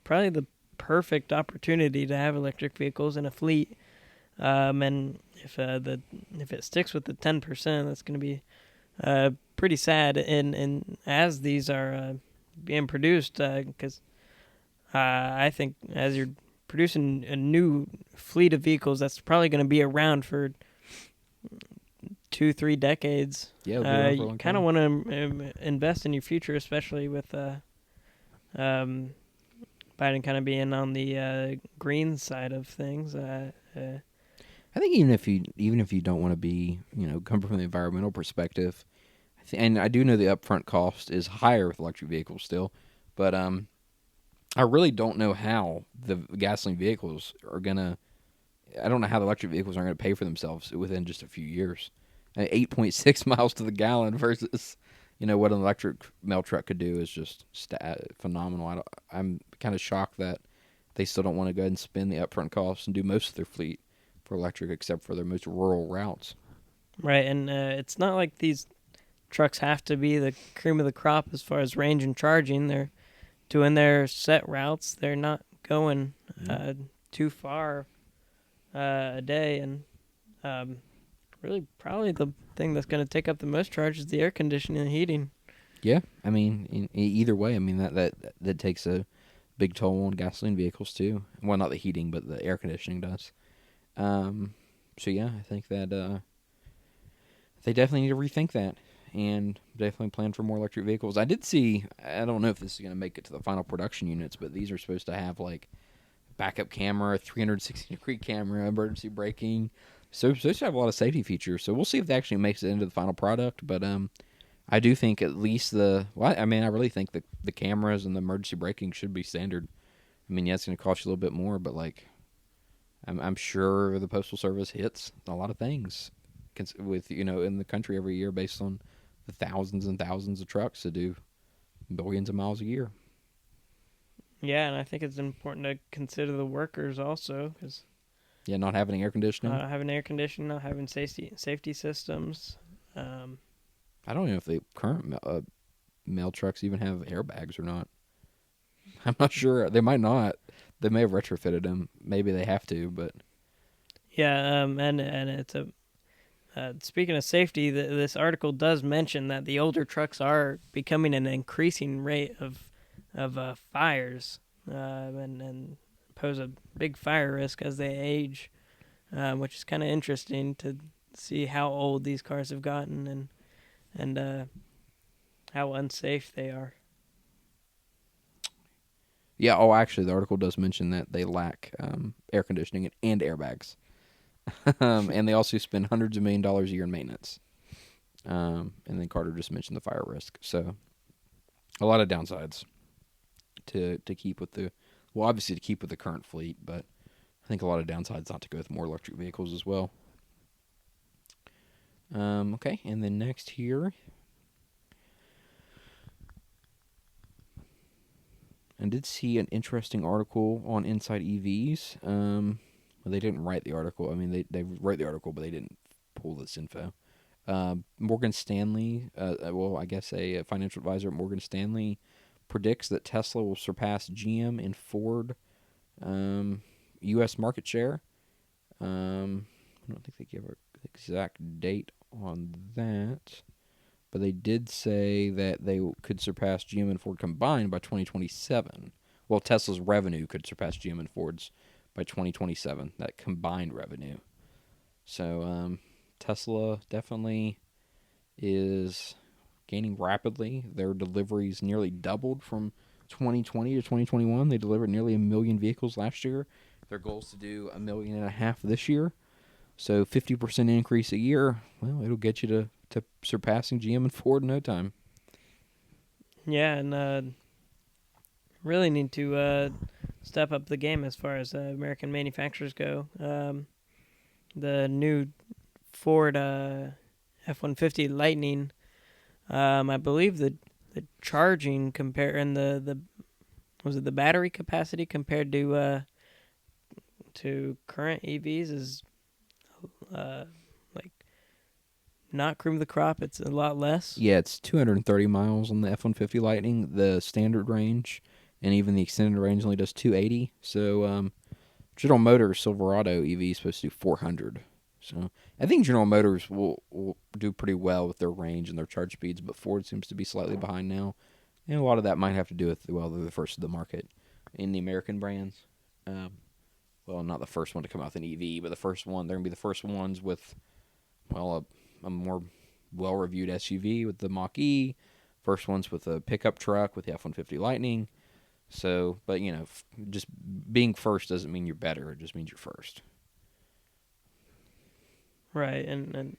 probably the perfect opportunity to have electric vehicles in a fleet. And if it sticks with the 10%, that's going to be pretty sad. And as these are being produced, because I think as you're producing a new fleet of vehicles, that's probably going to be around for 2-3 decades. Yeah, it'll be around for a You long kind of time. want to invest in your future, especially with um, Biden kind of being on the green side of things. I think even if you don't want to be, come from the environmental perspective, and I do know the upfront cost is higher with electric vehicles still, but I really don't know how the gasoline vehicles are gonna. I don't know how the electric vehicles are going to pay for themselves within just a few years. 8.6 miles to the gallon versus, what an electric mail truck could do is just phenomenal. I'm kind of shocked that they still don't want to go ahead and spend the upfront costs and do most of their fleet for electric, except for their most rural routes. Right, and it's not like these trucks have to be the cream of the crop as far as range and charging. They're doing their set routes. They're not going too far a day, and really probably the thing that's going to take up the most charge is the air conditioning and heating. Yeah, I mean, either way, I mean that takes a big toll on gasoline vehicles too. Well, not the heating, but the air conditioning does. So yeah, I think that they definitely need to rethink that and definitely plan for more electric vehicles. I did see. I don't know if this is going to make it to the final production units, but these are supposed to have like backup camera, 360-degree camera, emergency braking. So it's supposed to have a lot of safety features. So we'll see if that actually makes it into the final product. But I do think at least I really think the cameras and the emergency braking should be standard. I mean, yeah, it's going to cost you a little bit more, but like, I'm sure the Postal Service hits a lot of things with in the country every year based on the thousands and thousands of trucks that do billions of miles a year. Yeah, and I think it's important to consider the workers also, because Yeah, not having air conditioning. not having air conditioning, not having safety systems. Um, I don't know if the current mail trucks even have airbags or not. I'm not sure. They might not. They may have retrofitted them. Maybe they have to, but yeah, and it's a speaking of safety, this article does mention that the older trucks are becoming an increasing rate of fires, and pose a big fire risk as they age, which is kind of interesting to see how old these cars have gotten and how unsafe they are. yeah. Oh, actually, the article does mention that they lack air conditioning and airbags, and they also spend hundreds of $1,000,000 a year in maintenance. And then Carter just mentioned the fire risk, so a lot of downsides to keep with obviously to keep with the current fleet, but I think a lot of downsides not to go with more electric vehicles as well. Okay, and then next here, I did see an interesting article on Inside EVs. Well, they didn't write the article. I mean, they wrote the article, but they didn't pull this info. Morgan Stanley, I guess a financial advisor at Morgan Stanley predicts that Tesla will surpass GM and Ford U.S. market share. I don't think they gave an exact date on that, but they did say that they could surpass GM and Ford combined by 2027. Well, Tesla's revenue could surpass GM and Ford's by 2027, that combined revenue. So Tesla definitely is gaining rapidly. Their deliveries nearly doubled from 2020 to 2021. They delivered nearly 1 million vehicles last year. Their goal is to do 1.5 million this year. So 50% increase a year. Well, it'll get you to surpassing GM and Ford in no time. Yeah, and really need to step up the game as far as American manufacturers go. The new Ford F-150 Lightning, I believe the charging and the was it the battery capacity compared to current EVs is like not cream of the crop. It's a lot less. Yeah, it's 230 miles on the F-150 Lightning, the standard range, and even the extended range only does 280. So General Motors Silverado EV is supposed to do 400. So I think General Motors will do pretty well with their range and their charge speeds, but Ford seems to be slightly behind now. And a lot of that might have to do with, well, they're the first of the market in the American brands. Um, well, not the first one to come out with an EV, but the first one. They're going to be the first ones with, well, a more well-reviewed SUV with the Mach-E. First ones with a pickup truck with the F-150 Lightning. So, but, just being first doesn't mean you're better. It just means you're first. Right, and I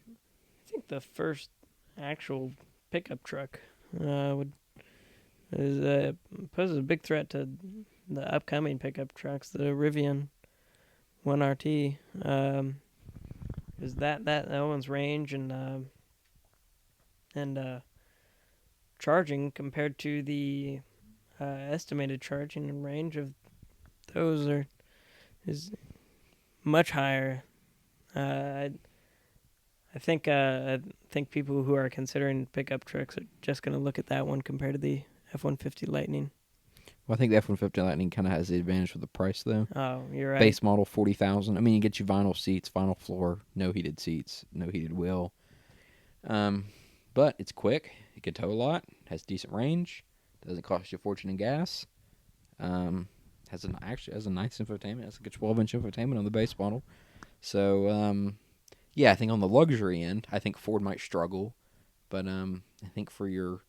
think the first actual pickup truck would poses a big threat to the upcoming pickup trucks, the Rivian 1RT. Is that one's range and charging compared to the estimated charging and range of those is much higher. I think people who are considering pickup trucks are just going to look at that one compared to the F-150 Lightning. Well, I think the F-150 Lightning kind of has the advantage with the price, though. Oh, you're right. Base model, $40,000. I mean, you get you vinyl seats, vinyl floor, no heated seats, no heated wheel. But it's quick. It can tow a lot. Has decent range. Doesn't cost you a fortune in gas. Actually has a nice infotainment. Has like a 12-inch infotainment on the base model. So, yeah, I think on the luxury end, I think Ford might struggle. But I think for your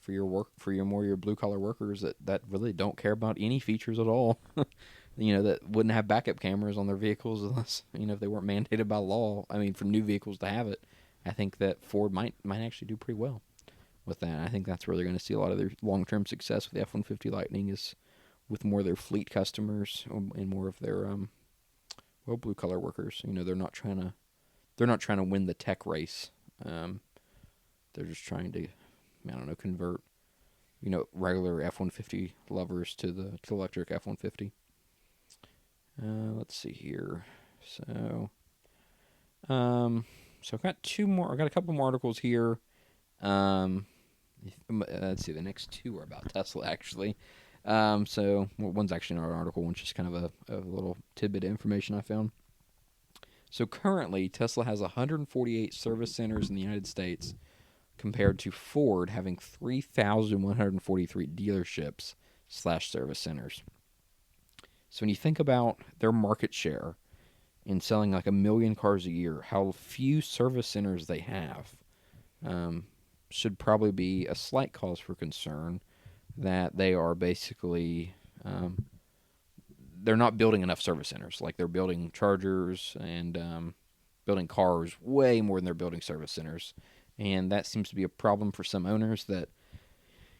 blue collar workers that really don't care about any features at all, that wouldn't have backup cameras on their vehicles unless if they weren't mandated by law. I mean, for new vehicles to have it, I think that Ford might actually do pretty well with that. I think that's where they're going to see a lot of their long term success with the F-150 Lightning is with more of their fleet customers and more of their blue collar workers. They're not trying to win the tech race. They're just trying to, convert, regular F-150 lovers to electric F-150. Let's see here. So I've got two more. I've got a couple more articles here. Let's see. The next two are about Tesla, actually. One's actually not an article. One's just kind of a little tidbit of information I found. So currently, Tesla has 148 service centers in the United States, compared to Ford having 3,143 dealerships / service centers. So when you think about their market share in selling like 1 million cars a year, how few service centers they have should probably be a slight cause for concern that they are basically they're not building enough service centers. Like they're building chargers and building cars way more than they're building service centers. And that seems to be a problem for some owners that,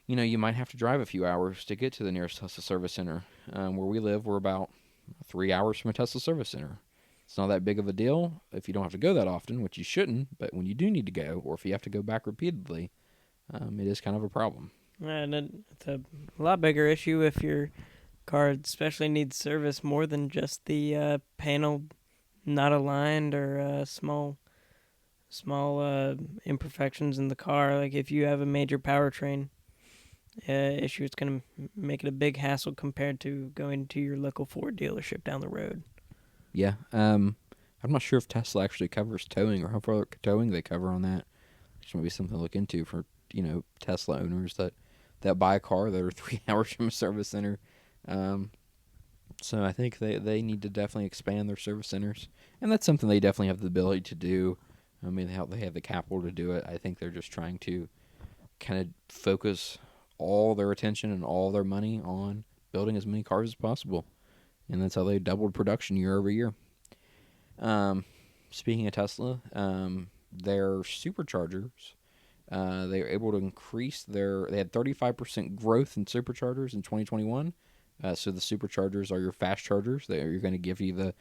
you might have to drive a few hours to get to the nearest Tesla service center. Where we live, we're about 3 hours from a Tesla service center. It's not that big of a deal if you don't have to go that often, which you shouldn't. But when you do need to go, or if you have to go back repeatedly, it is kind of a problem. And it's a lot bigger issue if your car especially needs service more than just the panel not aligned or small imperfections in the car. Like if you have a major powertrain issue, it's going to make it a big hassle compared to going to your local Ford dealership down the road. Yeah. I'm not sure if Tesla actually covers towing or how far towing they cover on that. Which might be something to look into for, Tesla owners that buy a car that are 3 hours from a service center. So I think they need to definitely expand their service centers. And that's something they definitely have the ability to do. I mean, they have the capital to do it. I think they're just trying to kind of focus all their attention and all their money on building as many cars as possible. And that's how they doubled production year over year. Speaking of Tesla, their superchargers, they were able to increase they had 35% growth in superchargers in 2021. So the superchargers are your fast chargers. You're going to give you the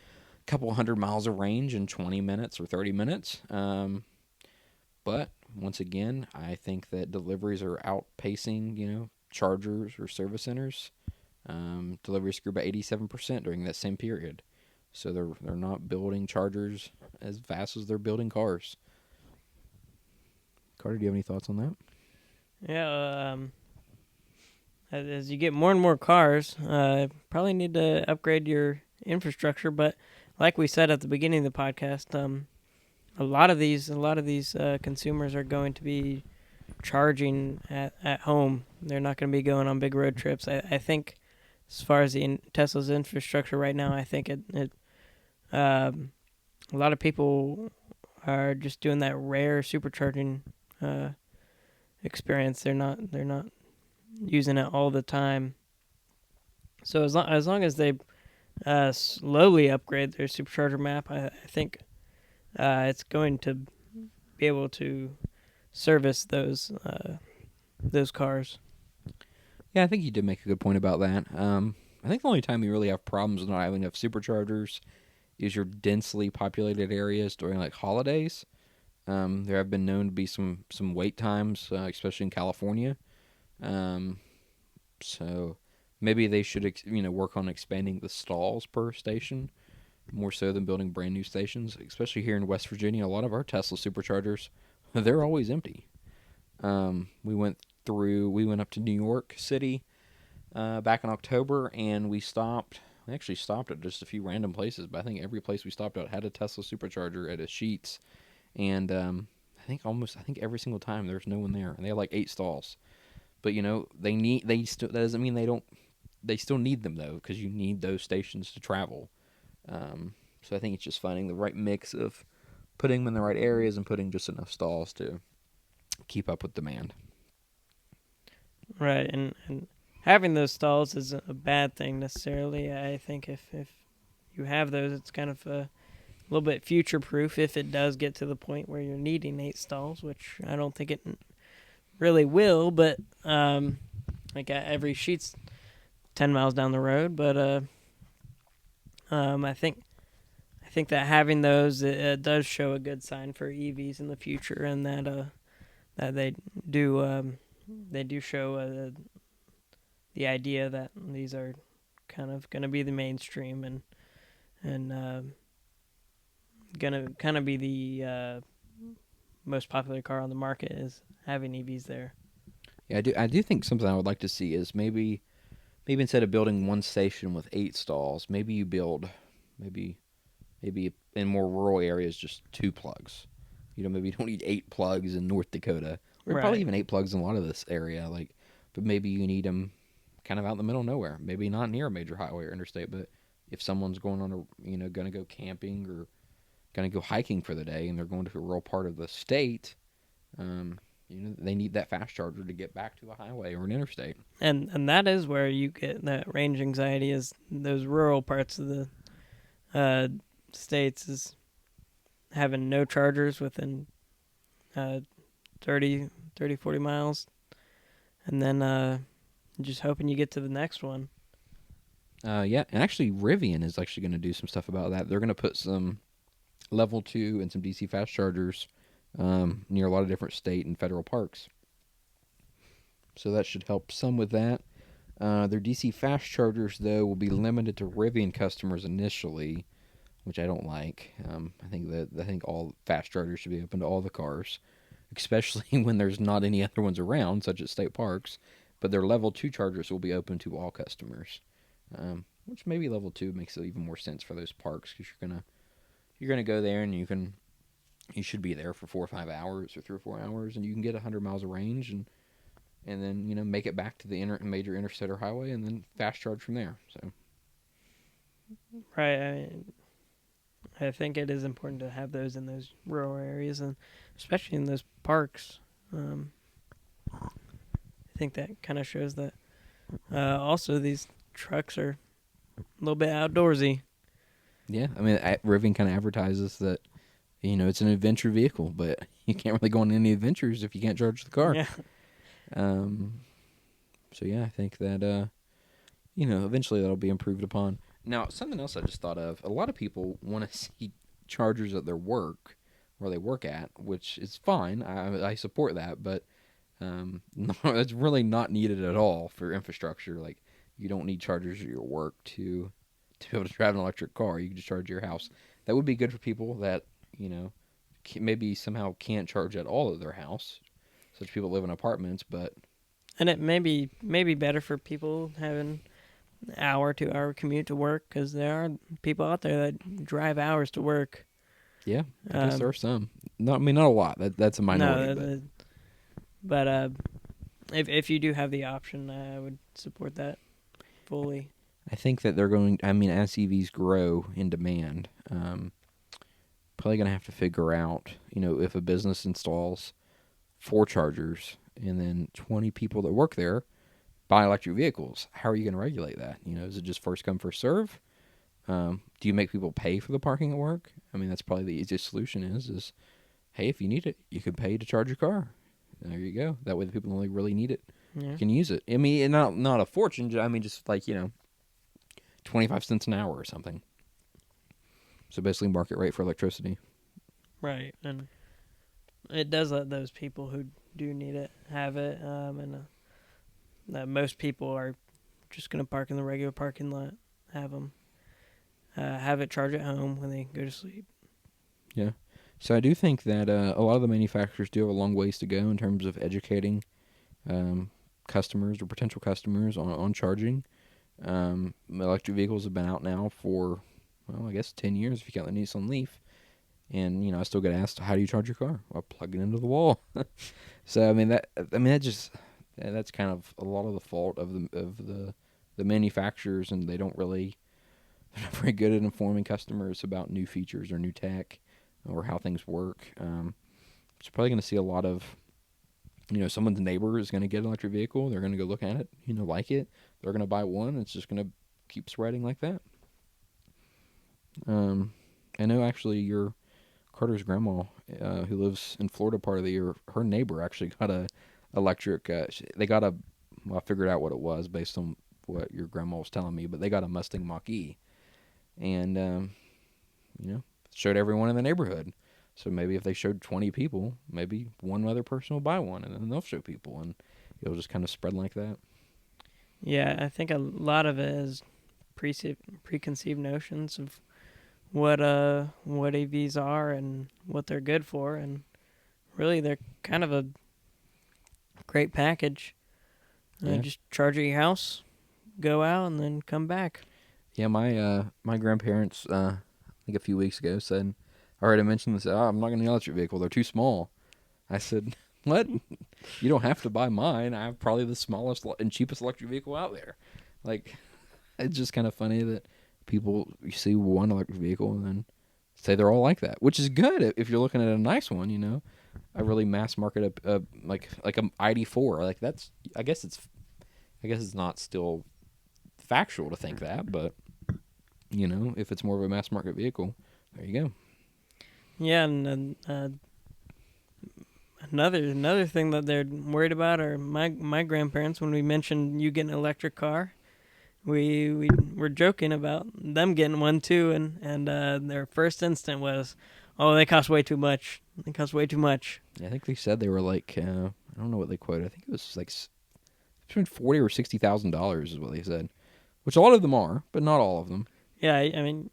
couple hundred miles of range in 20 minutes or 30 minutes. But once again, I think that deliveries are outpacing, chargers or service centers. Deliveries grew by 87% during that same period. So they're not building chargers as fast as they're building cars. Carter, do you have any thoughts on that? Yeah, as you get more and more cars, probably need to upgrade your infrastructure. But like we said at the beginning of the podcast, a lot of these consumers are going to be charging at home. They're not going to be going on big road trips. I think, as far as Tesla's infrastructure right now, I think a lot of people are just doing that rare supercharging experience. They're not using it all the time. So as long as they slowly upgrade their supercharger map, I think it's going to be able to service those cars. Yeah, I think you did make a good point about that. I think the only time you really have problems with not having enough superchargers is your densely populated areas during like holidays. There have been known to be some wait times, especially in California. Um, so maybe they should work on expanding the stalls per station more so than building brand new stations. Especially here in West Virginia, a lot of our Tesla superchargers they're always empty. We went up to New York City back in October, and we stopped. We actually stopped at just a few random places, but I think every place we stopped at had a Tesla supercharger at a Sheetz, and I think every single time there's no one there, and they have like 8 stalls. But that doesn't mean they still need them though, because you need those stations to travel. So I think it's just finding the right mix of putting them in the right areas and putting just enough stalls to keep up with demand. Right, and having those stalls isn't a bad thing necessarily. I think if you have those, it's kind of a little bit future proof if it does get to the point where you're needing 8 stalls, which I don't think it really will. But like every sheet's 10 miles down the road, but I think that having those it does show a good sign for EVs in the future, and that they do show the idea that these are kind of going to be the mainstream and going to kind of be the most popular car on the market is having EVs there. Yeah, I do think something I would like to see is maybe instead of building one station with 8 stalls, maybe you build maybe in more rural areas just 2 plugs. Maybe you don't need 8 plugs in North Dakota, or Right. probably even 8 plugs in a lot of this area. But maybe you need them kind of out in the middle of nowhere. Maybe not near a major highway or interstate, but if someone's going on going to go camping or going to go hiking for the day, and they're going to a rural part of the state, they need that fast charger to get back to a highway or an interstate. And that is where you get that range anxiety, is those rural parts of the uh, states, is having no chargers within uh, 40 miles, and then just hoping you get to the next one. Yeah, and actually, Rivian is actually going to do some stuff about that. They're going to put some level 2 and some DC fast chargers near a lot of different state and federal parks. So that should help some with that. Their DC fast chargers, though, will be limited to Rivian customers initially, which I don't like. I think all fast chargers should be open to all the cars, especially when there's not any other ones around, such as state parks. But their level 2 chargers will be open to all customers, which maybe level 2 makes it even more sense for those parks, because you're gonna go there and you should be there for 4 or 5 hours or 3 or 4 hours, and you can get 100 miles of range and then make it back to the major interstate or highway, and then fast charge from there. So Right. I think it is important to have those in those rural areas, and especially in those parks. I think that kind of shows that. Also, these trucks are a little bit outdoorsy. yeah, Rivian kind of advertises that it's an adventure vehicle, but you can't really go on any adventures if you can't charge the car. Yeah. So yeah, I think that eventually that'll be improved upon. Now, something else I just thought of: a lot of people want to see chargers at their work, where they work at, which is fine. I support that, but no, it's really not needed at all for infrastructure. Like, you don't need chargers at your work to be able to drive an electric car. You can just charge your house. That would be good for people that maybe somehow can't charge at all at their house, such people live in apartments, but And it may be better for people having hour, 2 hour commute to work, because there are people out there that drive hours to work. Yeah, I guess there are some. Not, I mean, not a lot. That's a minority, No, but but if you do have the option, I would support that fully. I think that they're going. I mean, as EVs grow in demand, probably going to have to figure out, if a business installs 4 chargers and then 20 people that work there buy electric vehicles, how are you going to regulate that? Is it just first come first serve? Do you make people pay for the parking at work? I mean, that's probably the easiest solution. Is hey, if you need it, you can pay to charge your car. There you go. That way, the people who only really need it Yeah. can use it. I mean, and not a fortune. I mean, just like 25 cents an hour or something. So basically, market rate for electricity. Right, and it does let those people who do need it have it, and most people are just going to park in the regular parking lot, have it charge at home when they go to sleep. Yeah. So I do think that a lot of the manufacturers do have a long ways to go in terms of educating customers or potential customers on charging. Electric vehicles have been out now for, well, I guess 10 years if you count the Nissan Leaf. And, I still get asked, how do you charge your car? Well, plug it into the wall. So, that's kind of a lot of the fault of the manufacturers, and they're not very good at informing customers about new features or new tech or how things work. So probably going to see a lot of, someone's neighbor is going to get an electric vehicle. They're going to go look at it, like it. They're going to buy one. It's just going to keep spreading like that. I know actually your Carter's grandma, who lives in Florida part of the year, her neighbor actually got a electric. They got a. Well, I figured out what it was based on what your grandma was telling me, but they got a Mustang Mach-E, and showed everyone in the neighborhood. So maybe if they showed 20 people, maybe one other person will buy one, and then they'll show people, and it'll just kind of spread like that. Yeah, I think a lot of it is preconceived notions of what EVs are and what they're good for, and really they're kind of a great package. Yeah. Just charge at your house, go out, and then come back. Yeah, my grandparents, I think a few weeks ago said, I already mentioned this. I'm not going to get an electric vehicle. They're too small. I said, what? You don't have to buy mine. I have probably the smallest and cheapest electric vehicle out there. Like, it's just kind of funny that you see one electric vehicle and then say they're all like that, which is good if you're looking at a nice one, a really mass market, like a ID4. Like that's, I guess it's not still factual to think that, but if it's more of a mass market vehicle, there you go. Yeah, and another thing that they're worried about are my grandparents. When we mentioned you getting an electric car, we were joking about them getting one too, and their first instinct was, oh, they cost way too much. They cost way too much. Yeah, I think they said they were like, I don't know what they quoted. I think it was like between $40,000 or $60,000 is what they said, which a lot of them are, but not all of them. Yeah, I mean,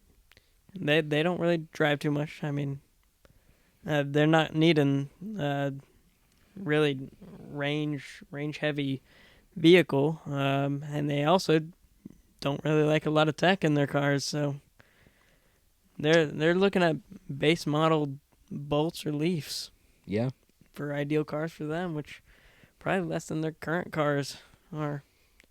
they don't really drive too much. I mean, they're not needing really range heavy vehicle, and they also don't really like a lot of tech in their cars. So they're looking at base model Bolts or Leafs. Yeah. For ideal cars for them, which probably less than their current cars are.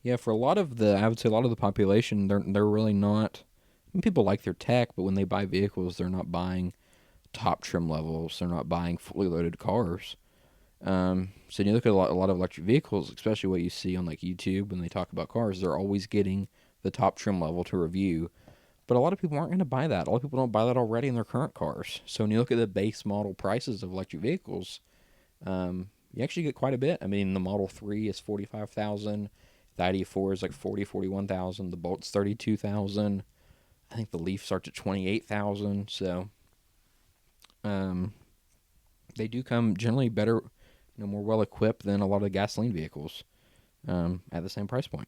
Yeah, for I would say a lot of the population, they're really not. I mean, people like their tech, but when they buy vehicles, they're not buying top trim levels. They're not buying fully loaded cars. So you look at a lot of electric vehicles, especially what you see on like YouTube when they talk about cars, they're always getting the top trim level to review. But a lot of people aren't going to buy that. A lot of people don't buy that already in their current cars. So when you look at the base model prices of electric vehicles, you actually get quite a bit. I mean, the Model 3 is $45,000. The ID4 is like $41,000. The Bolt's $32,000. I think the Leaf starts at $28,000. So they do come generally better, more well equipped than a lot of the gasoline vehicles at the same price point.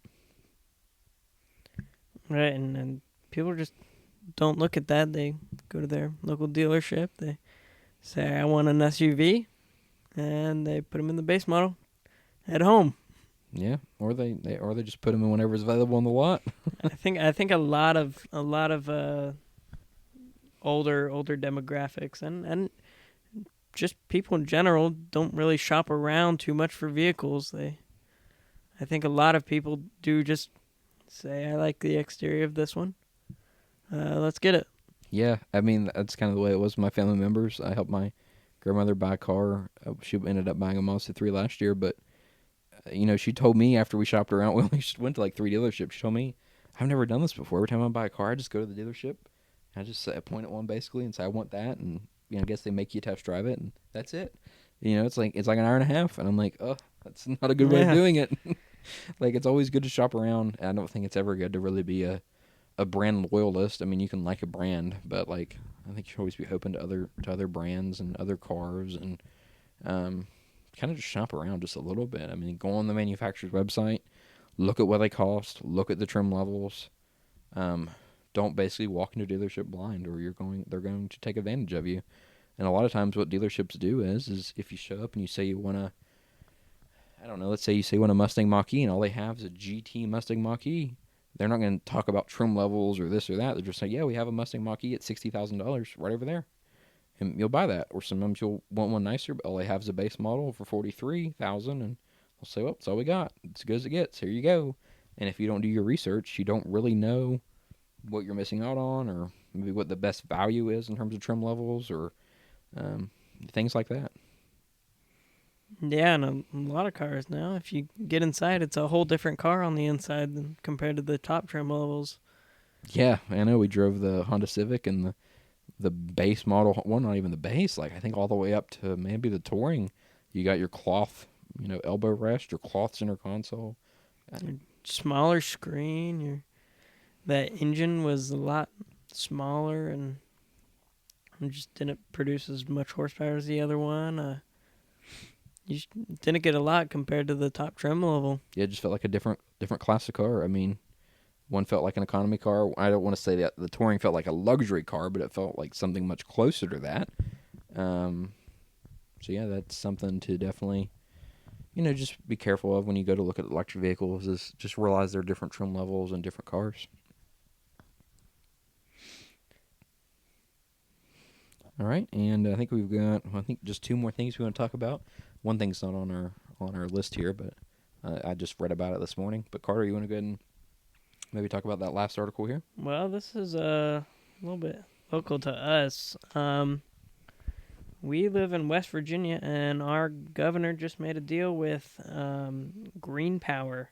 Right, and people just don't look at that. They go to their local dealership. They say, I want an SUV, and they put them in the base model at home. Yeah, or they just put them in whenever's available on the lot. I think a lot of older demographics and just people in general don't really shop around too much for vehicles. I think a lot of people do just say, I like the exterior of this one. Let's get it. Yeah, I mean that's kind of the way it was with my family members. I helped my grandmother buy a car. She ended up buying a Mazda 3 last year, but she told me after we shopped around, we only just went to like 3 dealerships. She told me, I've never done this before. Every time I buy a car, I just go to the dealership. I just point at one basically and say I want that, and I guess they make you test drive it, and that's it. It's like an hour and a half, and I'm like, oh, that's not a good way of Yeah. doing it. Like it's always good to shop around. I don't think it's ever good to really be a brand loyalist. I mean, you can like a brand, but like I think you should always be open to other brands and other cars, and kind of just shop around just a little bit. I mean, go on the manufacturer's website, look at what they cost, look at the trim levels. Don't basically walk into a dealership blind, or they're going to take advantage of you. And a lot of times, what dealerships do is if you show up and you say you want to, I don't know, let's say you say you want a Mustang Mach-E, and all they have is a GT Mustang Mach-E. They're not going to talk about trim levels or this or that. They're just saying, yeah, we have a Mustang Mach-E at $60,000 right over there, and you'll buy that. Or sometimes you'll want one nicer, but all they have is a base model for $43,000, and they'll say, well, that's all we got. It's as good as it gets. Here you go. And if you don't do your research, you don't really know what you're missing out on, or maybe what the best value is in terms of trim levels, or um, things like that. Yeah, and a lot of cars now, if you get inside, it's a whole different car on the inside than compared to the top trim levels. Yeah, I know. We drove the Honda Civic and the base model. Well, not even the base. Like I think all the way up to maybe the touring. You got your cloth, elbow rest, your cloth center console. Your smaller screen, that engine was a lot smaller and just didn't produce as much horsepower as the other one. You didn't get a lot compared to the top trim level. Yeah, it just felt like a different class of car. I mean, one felt like an economy car. I don't want to say that the touring felt like a luxury car, but it felt like something much closer to that. So yeah, that's something to definitely, just be careful of when you go to look at electric vehicles. Is just realize there are different trim levels and different cars. All right, and I think we've got just two more things we want to talk about. One thing's not on our list here, but I just read about it this morning. But Carter, you want to go ahead and maybe talk about that last article here? Well, this is a little bit local to us. We live in West Virginia, and our governor just made a deal with Green Power,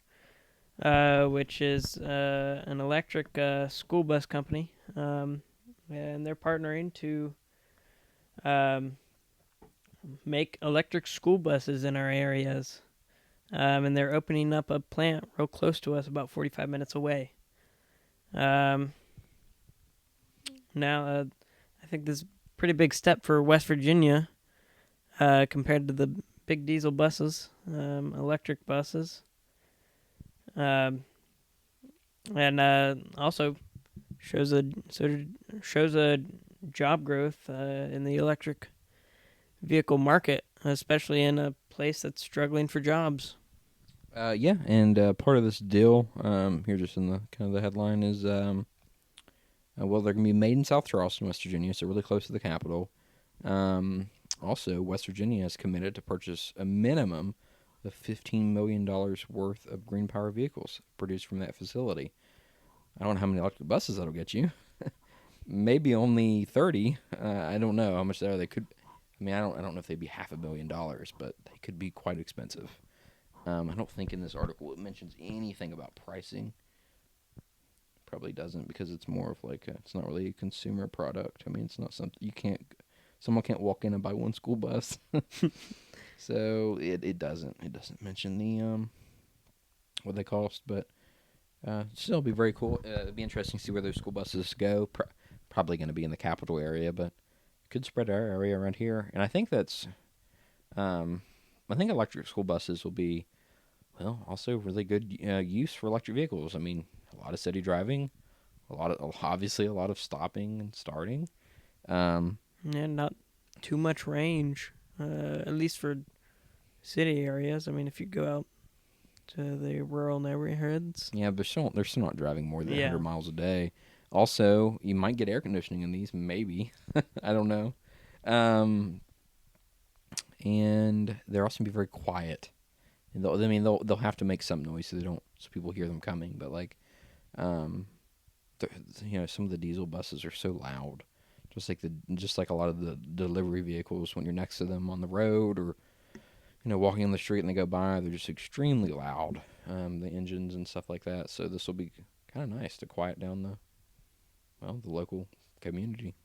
which is an electric school bus company, and they're partnering to make electric school buses in our areas. And they're opening up a plant real close to us, about 45 minutes away. Now, I think this is a pretty big step for West Virginia compared to the big diesel buses, electric buses. And also shows a job growth in the electric vehicle market, especially in a place that's struggling for jobs. Yeah, and part of this deal, here just in the kind of the headline is, well, they're going to be made in South Charleston, West Virginia, so really close to the capital. Also, West Virginia is committed to purchase a minimum of $15 million worth of green power vehicles produced from that facility. I don't know how many electric buses that'll get you. Maybe only 30. I don't know how much they are. They could. I mean, I don't know if they'd be $500 million, but they could be quite expensive. I don't think in this article it mentions anything about pricing. Probably doesn't, because it's more of like it's not really a consumer product. I mean, it's not something someone can't walk in and buy one school bus. So it doesn't mention the what they cost, but still be very cool. It'd be interesting to see where those school buses go. Probably going to be in the capital area, but could spread our area around here. And I think that's I think electric school buses will be, well, also really good use for electric vehicles. I mean, a lot of city driving, obviously a lot of stopping and starting. And not too much range, at least for city areas. I mean, if you go out to the rural neighborhoods. Yeah, but they're still not driving more than Yeah. 100 miles a day. Also, you might get air conditioning in these, maybe. I don't know. Um, and they're also gonna be very quiet. And they'll have to make some noise so people hear them coming. But like, um, some of the diesel buses are so loud, just like a lot of the delivery vehicles when you're next to them on the road or walking on the street and they go by, they're just extremely loud. The engines and stuff like that. So this will be kind of nice to quiet down the local community.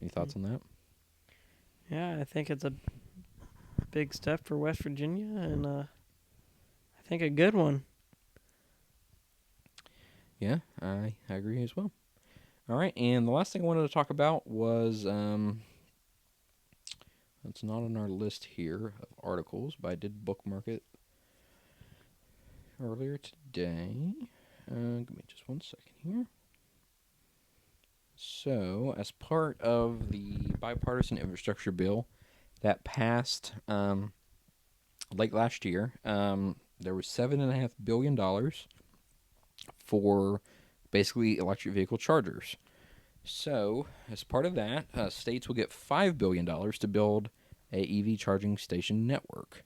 Any thoughts on that? Yeah, I think it's a big step for West Virginia, and I think a good one. Yeah, I agree as well. All right, and the last thing I wanted to talk about was it's not on our list here of articles, but I did bookmark it earlier today. Give me just one second here. So, as part of the bipartisan infrastructure bill that passed late last year, there was $7.5 billion for basically electric vehicle chargers. So, as part of that, states will get $5 billion to build a EV charging station network.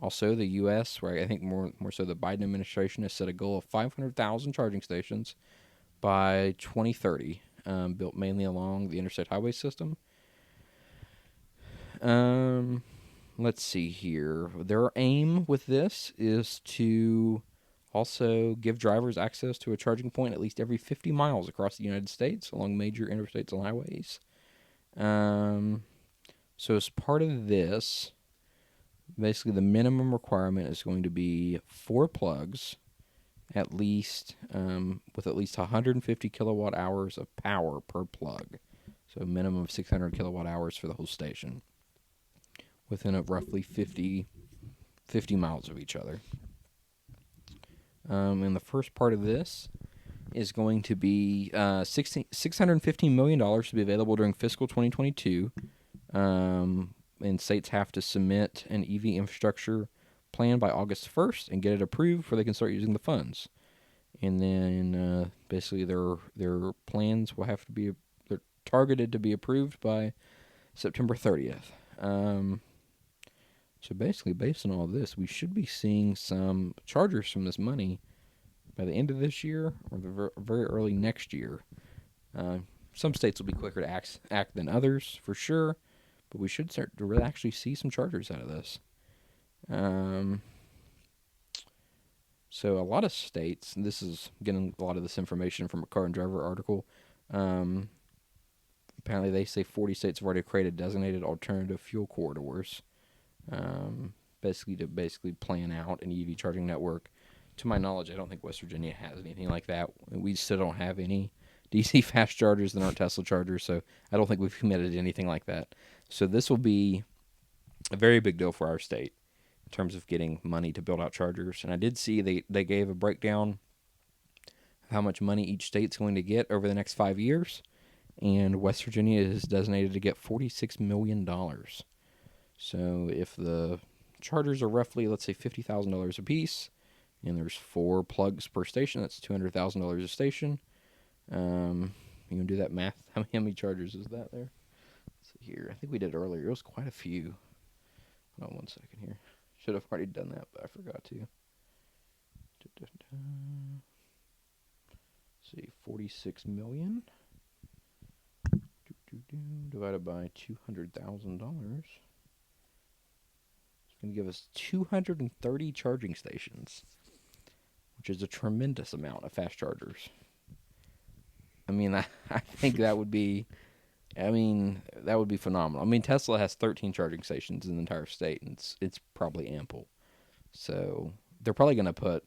Also, the U.S., where I think more so the Biden administration has set a goal of 500,000 charging stations by 2030, built mainly along the interstate highway system. Let's see here. Their aim with this is to also give drivers access to a charging point at least every 50 miles across the United States along major interstates and highways. So as part of this, basically the minimum requirement is going to be 4 plugs, at least with at least 150 kilowatt hours of power per plug. So a minimum of 600 kilowatt hours for the whole station, within a roughly 50 miles of each other. And the first part of this is going to be $615 million to be available during fiscal 2022. And states have to submit an EV infrastructure plan by August 1st and get it approved before they can start using the funds. And then basically their plans will have to be they're targeted to be approved by September 30th. So basically, based on all of this, we should be seeing some chargers from this money by the end of this year or the very early next year. Some states will be quicker to act than others, for sure, but we should start to really actually see some chargers out of this. So a lot of states, and this is getting a lot of this information from a Car and Driver article, apparently they say 40 states have already created designated alternative fuel corridors, basically plan out an EV charging network. To my knowledge, I don't think West Virginia has anything like that. We still don't have any DC fast chargers that aren't Tesla chargers, so I don't think we've committed to anything like that. So this will be a very big deal for our state in terms of getting money to build out chargers. And I did see they gave a breakdown of how much money each state's going to get over the next 5 years. And West Virginia is designated to get $46 million. So if the chargers are roughly, let's say, $50,000 a piece, and there's 4 plugs per station, that's $200,000 a station. You can do that math. How many chargers is that there? Let's see here. I think we did earlier. It was quite a few. Hold on 1 second here. Should have already done that, but I forgot to. Let's see, 46 million divided by $200,000. It's going to give us 230 charging stations, which is a tremendous amount of fast chargers. I mean, I think that would be phenomenal. I mean, Tesla has 13 charging stations in the entire state, and it's probably ample. So they're probably going to put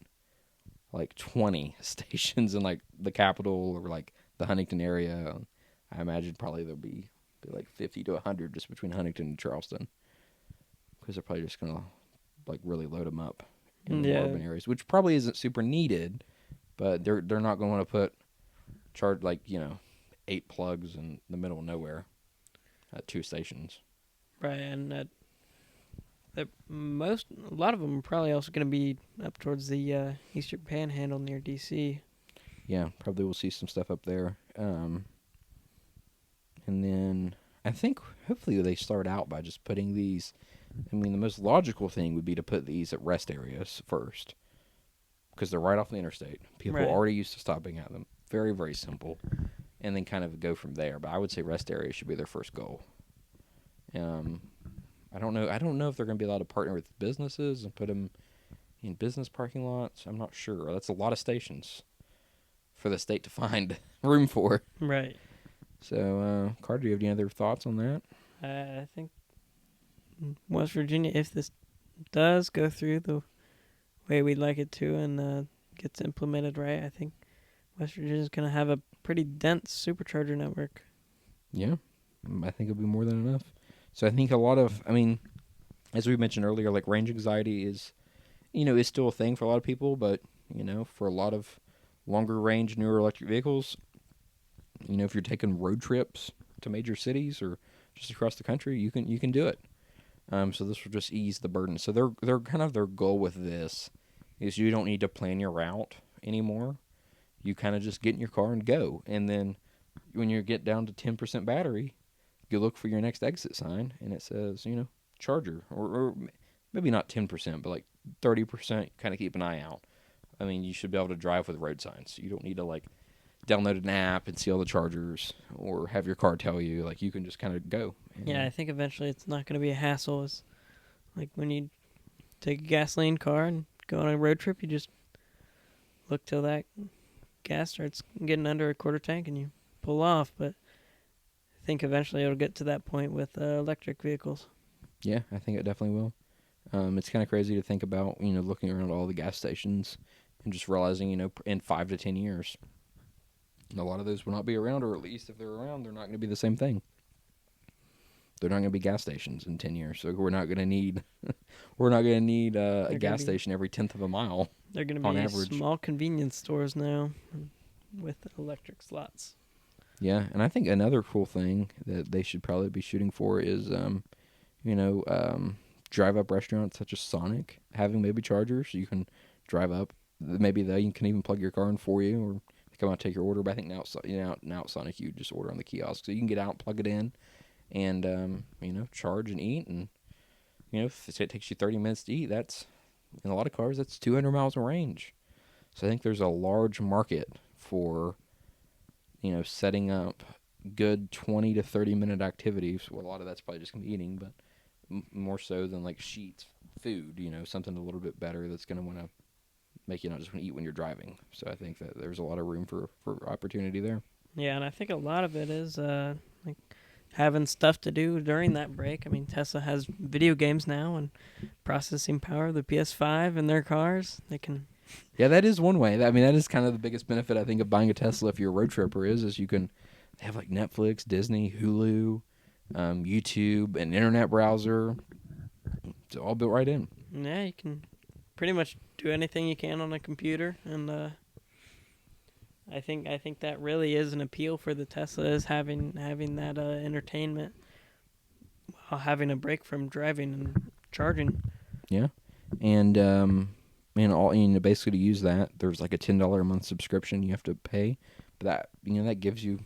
like 20 stations in like the capital or like the Huntington area. I imagine probably there'll be like 50 to 100 just between Huntington and Charleston, because they're probably just going to like really load them up in the urban areas, which probably isn't super needed, but they're not going to want to put charge 8 plugs in the middle of nowhere at 2 stations. Right, and A lot of them are probably also going to be up towards the Eastern Panhandle near DC. Yeah, probably we'll see some stuff up there. And then I think hopefully they start out by just putting these. I mean, the most logical thing would be to put these at rest areas first because they're right off the interstate. People Right. are already used to stopping at them. Very, very simple. And then kind of go from there. But I would say rest areas should be their first goal. I don't know. I don't know if they're going to be allowed to partner with businesses and put them in business parking lots. I'm not sure. That's a lot of stations for the state to find room for. Right. So, Carter, do you have any other thoughts on that? I think West Virginia, if this does go through the way we'd like it to and gets implemented right, I think West Virginia is going to have a pretty dense supercharger network. Yeah, I think it'll be more than enough. So I think a lot of, I mean, as we mentioned earlier, like range anxiety is still a thing for a lot of people, but, for a lot of longer range, newer electric vehicles, if you're taking road trips to major cities or just across the country, you can do it. So this will just ease the burden. So they're kind of their goal with this is you don't need to plan your route anymore. You kind of just get in your car and go. And then when you get down to 10% battery, you look for your next exit sign and it says, charger or maybe not 10%, but like 30%, kind of keep an eye out. I mean, you should be able to drive with road signs. You don't need to like download an app and see all the chargers or have your car tell you. Like you can just kind of go. Yeah, I think eventually it's not going to be a hassle. It's like when you take a gasoline car and go on a road trip, you just look till that gas starts getting under a quarter tank and you pull off. But I think eventually it'll get to that point with electric vehicles. Yeah, I think it definitely will. It's kind of crazy to think about, looking around all the gas stations and just realizing, in 5 to 10 years, a lot of those will not be around, or at least if they're around, they're not going to be the same thing. They're not going to be gas stations in 10 years, so we're not going to need a gas station every 10th of a mile. They're going to be average. Small convenience stores now with electric slots. Yeah, and I think another cool thing that they should probably be shooting for is, drive-up restaurants such as Sonic having maybe chargers. So you can drive up. Maybe they can even plug your car in for you, or they come out and take your order. But I think now at Sonic you just order on the kiosk, so you can get out, plug it in, and charge and eat. And if it takes you 30 minutes to eat, that's in a lot of cars that's 200 miles of range. So I think there's a large market for setting up good 20 to 30 minute activities. Well, a lot of that's probably just gonna be eating, but more so than like sheets food. Something a little bit better that's gonna want to make you not just want to eat when you're driving. So I think that there's a lot of room for opportunity there. Yeah, and I think a lot of it is like having stuff to do during that break. I mean, Tesla has video games now and processing power of the PS5 in their cars. They can. Yeah, that is one way. I mean, that is kind of the biggest benefit I think of buying a Tesla if you're a road tripper is you can have like Netflix, Disney, Hulu, YouTube, an internet browser. It's all built right in. Yeah, you can pretty much do anything you can on a computer, and I think that really is an appeal for the Tesla is having that entertainment while having a break from driving and charging. Yeah, and basically to use that, there's like a $10 a month subscription you have to pay. But that gives you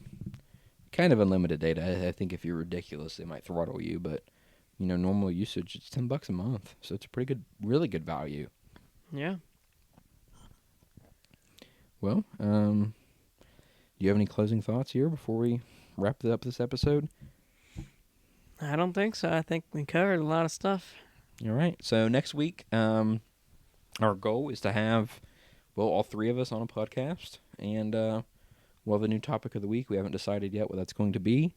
kind of unlimited data. I think if you're ridiculous, they might throttle you, but normal usage, it's $10 a month, so it's a really good value. Yeah. Well, do you have any closing thoughts here before we wrap up this episode? I don't think so. I think we covered a lot of stuff. All right. So next week, our goal is to have, all three of us on a podcast, and we'll have a new topic of the week. We haven't decided yet what that's going to be.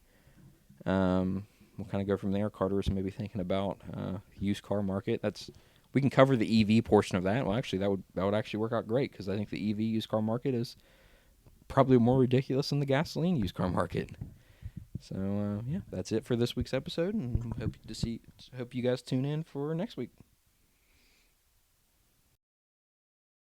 We'll kind of go from there. Carter is maybe thinking about used car market. We can cover the EV portion of that. Well, actually, that would actually work out great because I think the EV used car market is probably more ridiculous than the gasoline used car market. So yeah, that's it for this week's episode, and hope you guys tune in for next week.